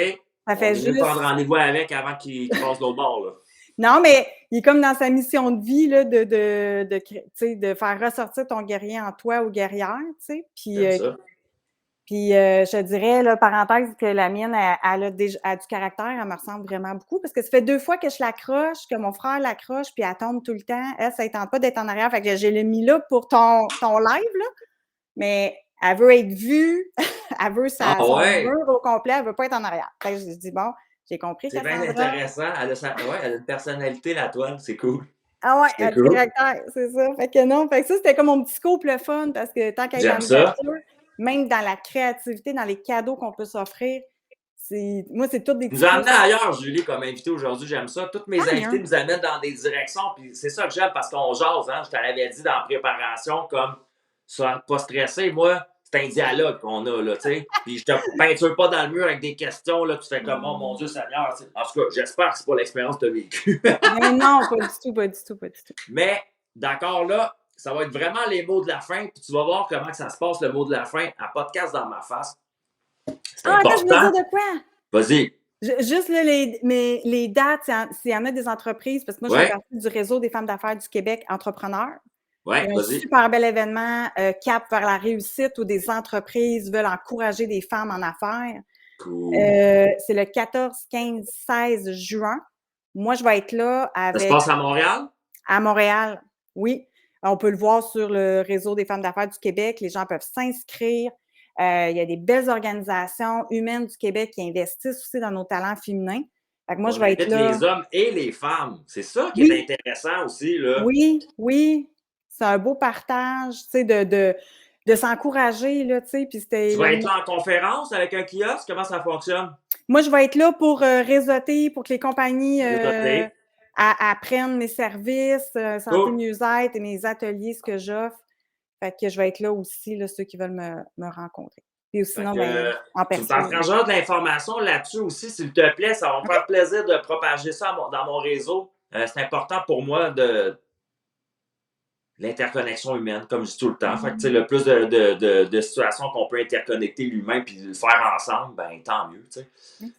Ça On fait vient de juste... prendre rendez-vous avec avant qu'il passe l'autre bord. Là. Non, mais il est comme dans sa mission de vie là, de faire ressortir ton guerrier en toi ou guerrière, tu sais. Puis, J'aime ça. je dirais, là, parenthèse, que la mienne, elle a du caractère, elle me ressemble vraiment beaucoup, parce que ça fait 2 fois que je l'accroche, que mon frère l'accroche, puis elle tombe tout le temps. Elle, ça ne tente pas d'être en arrière, fait que je l'ai mis là pour ton live, là. Mais elle veut être vue, elle veut son ouais. mur au complet, elle ne veut pas être en arrière. Fait que je dis, bon, j'ai compris, C'est bien Cassandra. intéressant. Elle a une personnalité, la toile. C'est cool. Ah ouais, C'est elle a du cool. caractère, c'est ça. Fait que non, fait que ça, c'était comme mon petit scoop le fun, parce que tant qu'à être dans J'aime la ça. nature, même dans la créativité, dans les cadeaux qu'on peut s'offrir, moi, c'est toutes des Tu petits nous as amené plaisirs. ailleurs, Julie, comme invité aujourd'hui. J'aime ça. Toutes mes Tant invités mieux. nous amènent dans des directions. Puis c'est ça que j'aime parce qu'on jase. Hein? Je te l'avais dit dans la préparation, comme ça, pas stressé. Moi, c'est un dialogue qu'on a, là, tu sais. Puis je te peinture pas dans le mur avec des questions, là. Tu fais comme, oh mon Dieu, Seigneur. T'sais. En tout cas, j'espère que c'est pas l'expérience que tu as vécue. Mais non, pas du tout, pas du tout, pas du tout. Mais, d'accord, là, ça va être vraiment les mots de la fin. Puis tu vas voir comment que ça se passe, le mot de la fin, à podcast dans ma face. C'est Ah, attends, je voulais important. dire de quoi? Vas-y. Juste là, les dates, s'il y en a des entreprises, parce que moi, je fais partie du réseau des femmes d'affaires du Québec entrepreneurs. Ouais, Il y a un vas-y. super bel événement, Cap vers la réussite, où des entreprises veulent encourager des femmes en affaires. Cool. C'est le 14, 15, 16 juin. Moi, je vais être là Ça se avec... passe à Montréal? À Montréal, oui. On peut le voir sur le réseau des femmes d'affaires du Québec. Les gens peuvent s'inscrire. Il y a des belles organisations humaines du Québec qui investissent aussi dans nos talents féminins. Fait que moi, je vais être là. Les hommes et les femmes. C'est ça qui Oui. est intéressant aussi, là. Oui, oui. C'est un beau partage, tu sais, de s'encourager, là, tu sais. Puis Tu vas être là en conférence avec un kiosque? Comment ça fonctionne? Moi, je vais être là pour réseauter, pour que les compagnies Réseauter. apprennent mes services, santé, mieux-être et mes ateliers, ce que j'offre. Fait que je vais être là aussi, là, ceux qui veulent me rencontrer. Et sinon, en tu me personne. partageras de l'information là-dessus aussi, s'il te plaît. Ça va me faire plaisir de propager ça dans mon réseau. C'est important pour moi de l'interconnexion humaine, comme je dis tout le temps. Fait que, le plus de situations qu'on peut interconnecter l'humain puis le faire ensemble, ben tant mieux.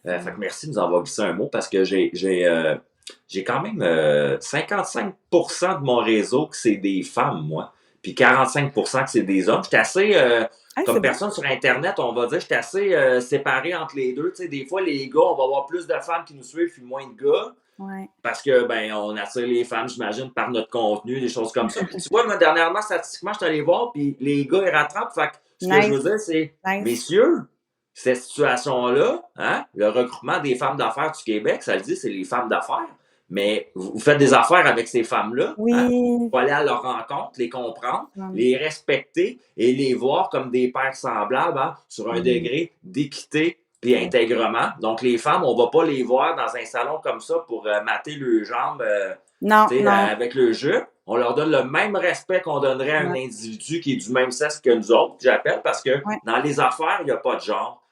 Fait que merci de nous avoir glissé un mot parce que j'ai quand même 55% de mon réseau que c'est des femmes, moi. Puis 45% que c'est des hommes. J'étais assez, comme personne sur Internet, on va dire, j'étais assez séparé entre les deux. Tu sais, des fois, les gars, on va avoir plus de femmes qui nous suivent puis moins de gars. Ouais. Parce que, ben, on attire les femmes, j'imagine, par notre contenu, des choses comme ça. Puis tu vois, moi, dernièrement, statistiquement, je suis allé voir, puis les gars, ils rattrapent. Fait que ce que je veux dire, c'est, messieurs, cette situation-là, hein, le regroupement des femmes d'affaires du Québec, ça le dit, c'est les femmes d'affaires. Mais vous faites des affaires avec ces femmes-là. Oui. Hein? Il faut aller à leur rencontre, les comprendre, les respecter et les voir comme des pères semblables, hein, sur un degré d'équité puis intègrement. Donc, les femmes, on ne va pas les voir dans un salon comme ça pour mater leurs jambes avec le jeu. On leur donne le même respect qu'on donnerait à un individu qui est du même sexe que nous autres, j'appelle, parce que dans les affaires, il n'y a pas de genre.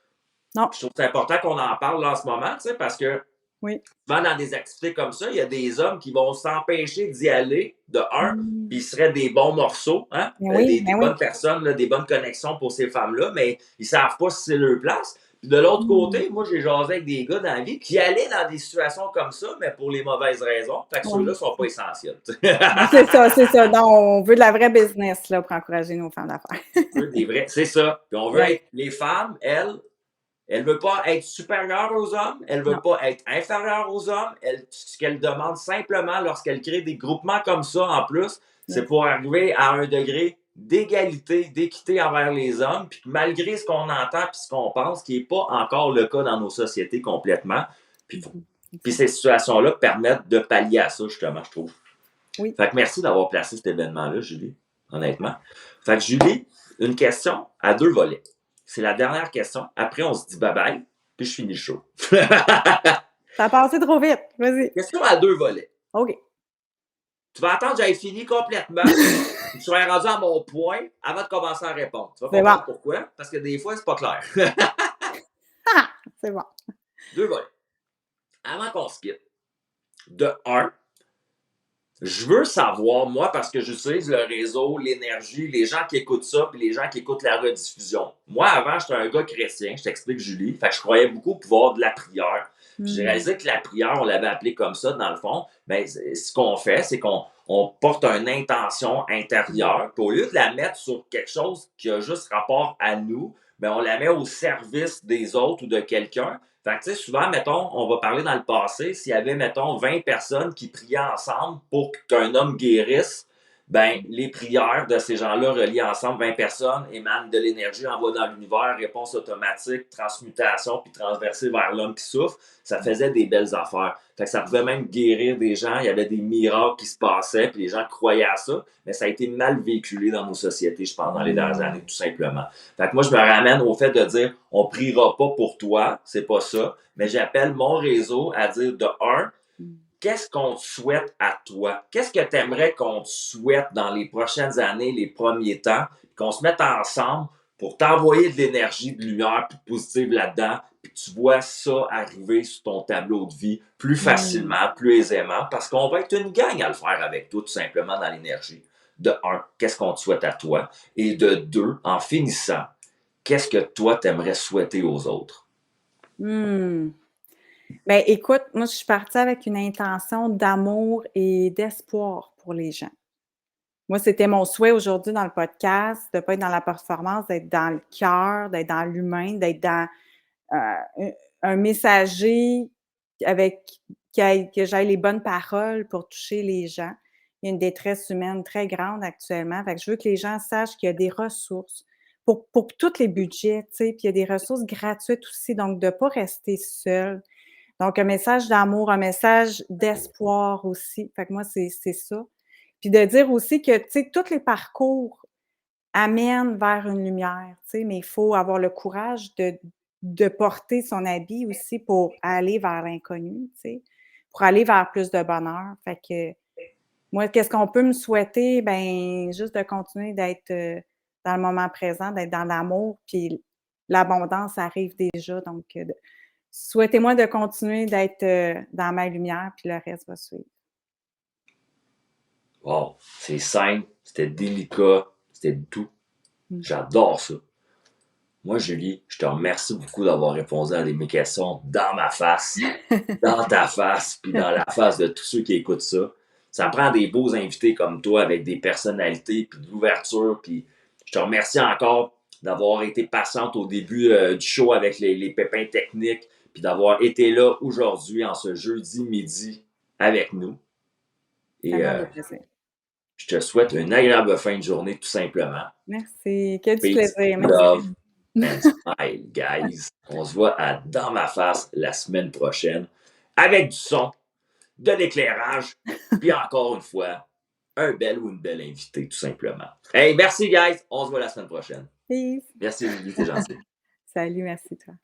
Non. Je trouve que c'est important qu'on en parle là, en ce moment, parce que souvent dans des activités comme ça, il y a des hommes qui vont s'empêcher d'y aller, de un, puis ils seraient des bons morceaux, hein? Des bonnes personnes, là, des bonnes connexions pour ces femmes-là, mais ils ne savent pas si c'est leur place. Puis de l'autre côté, moi, j'ai jasé avec des gars dans la vie qui allaient dans des situations comme ça, mais pour les mauvaises raisons. Fait que ceux-là ne sont pas essentiels. C'est ça, c'est ça. Donc, on veut de la vraie business là, pour encourager nos femmes d'affaires. C'est ça. Puis on veut être les femmes, elles, Elle veut pas être supérieure aux hommes, elle veut Non. pas être inférieure aux hommes. Ce qu'elle demande simplement lorsqu'elle crée des groupements comme ça, en plus, c'est Yes. pour arriver à un degré d'égalité, d'équité envers les hommes, puis malgré ce qu'on entend puis ce qu'on pense, qui n'est pas encore le cas dans nos sociétés complètement, puis ces situations-là permettent de pallier à ça, justement, je trouve. Oui. Fait que merci d'avoir placé cet événement-là, Julie, honnêtement. Fait que Julie, une question à 2 volets. C'est la dernière question. Après, on se dit bye-bye, puis je finis le show. Ça a passé trop vite. Vas-y. Question à 2 volets. OK. Tu vas attendre que j'aille fini complètement, que je serai rendu à mon point avant de commencer à répondre. Tu vas comprendre pourquoi? Parce que des fois, c'est pas clair. C'est bon. 2 volets. Avant qu'on se quitte, de 1, je veux savoir, moi, parce que j'utilise le réseau, l'énergie, les gens qui écoutent ça, puis les gens qui écoutent la rediffusion. Moi, avant, j'étais un gars chrétien, je t'explique, Julie. Fait que je croyais beaucoup au pouvoir de la prière. J'ai réalisé que la prière, on l'avait appelée comme ça, dans le fond. Mais ce qu'on fait, c'est qu'on porte une intention intérieure. Puis au lieu de la mettre sur quelque chose qui a juste rapport à nous, ben on la met au service des autres ou de quelqu'un. Fait que, tu sais, souvent, mettons, on va parler dans le passé, s'il y avait, mettons, 20 personnes qui priaient ensemble pour qu'un homme guérisse, ben, les prières de ces gens-là reliées ensemble, 20 personnes, émanent de l'énergie, envoient dans l'univers, réponse automatique, transmutation, puis transversée vers l'homme qui souffre. Ça faisait des belles affaires. Fait que ça pouvait même guérir des gens, il y avait des miracles qui se passaient, puis les gens croyaient à ça, mais ça a été mal véhiculé dans nos sociétés, je pense, dans les dernières années, tout simplement. Fait que moi, je me ramène au fait de dire, on priera pas pour toi, c'est pas ça, mais j'appelle mon réseau à dire, de 1, qu'est-ce qu'on te souhaite à toi? Qu'est-ce que tu aimerais qu'on te souhaite dans les prochaines années, les premiers temps, qu'on se mette ensemble pour t'envoyer de l'énergie, de lumière, puis de positive là-dedans, puis que tu vois ça arriver sur ton tableau de vie plus facilement, plus aisément, parce qu'on va être une gang à le faire avec toi, tout simplement, dans l'énergie. De 1, qu'est-ce qu'on te souhaite à toi? Et de 2, en finissant, qu'est-ce que toi, t'aimerais souhaiter aux autres? Ben, écoute, moi, je suis partie avec une intention d'amour et d'espoir pour les gens. Moi, c'était mon souhait aujourd'hui dans le podcast, de ne pas être dans la performance, d'être dans le cœur, d'être dans l'humain, d'être dans un messager avec que j'aille les bonnes paroles pour toucher les gens. Il y a une détresse humaine très grande actuellement. Fait que je veux que les gens sachent qu'il y a des ressources pour tous les budgets, tu sais, puis il y a des ressources gratuites aussi, donc de ne pas rester seul. Donc, un message d'amour, un message d'espoir aussi. Fait que moi, c'est ça. Puis de dire aussi que, tu sais, tous les parcours amènent vers une lumière, tu sais, mais il faut avoir le courage de porter son habit aussi pour aller vers l'inconnu, tu sais, pour aller vers plus de bonheur. Fait que moi, qu'est-ce qu'on peut me souhaiter? Ben, juste de continuer d'être dans le moment présent, d'être dans l'amour, puis l'abondance arrive déjà. Donc, souhaitez-moi de continuer d'être dans ma lumière, puis le reste va suivre. Wow, c'est simple, c'était délicat, c'était doux. J'adore ça. Moi, Julie, je te remercie beaucoup d'avoir répondu à mes questions dans ma face, dans ta face, puis dans la face de tous ceux qui écoutent ça. Ça prend des beaux invités comme toi avec des personnalités, puis de l'ouverture, puis je te remercie encore d'avoir été patiente au début du show avec les pépins techniques, puis d'avoir été là aujourd'hui, en ce jeudi midi, avec nous. Et je te souhaite une agréable fin de journée, tout simplement. Merci. Quel du Peace, plaisir. love, and smile, guys. On se voit à Dans ma face la semaine prochaine avec du son, de l'éclairage, puis encore une fois, un bel ou une belle invitée, tout simplement. Hey, merci, guys. On se voit la semaine prochaine. Peace. Merci, Julie, t'es gentil. Salut, merci, toi.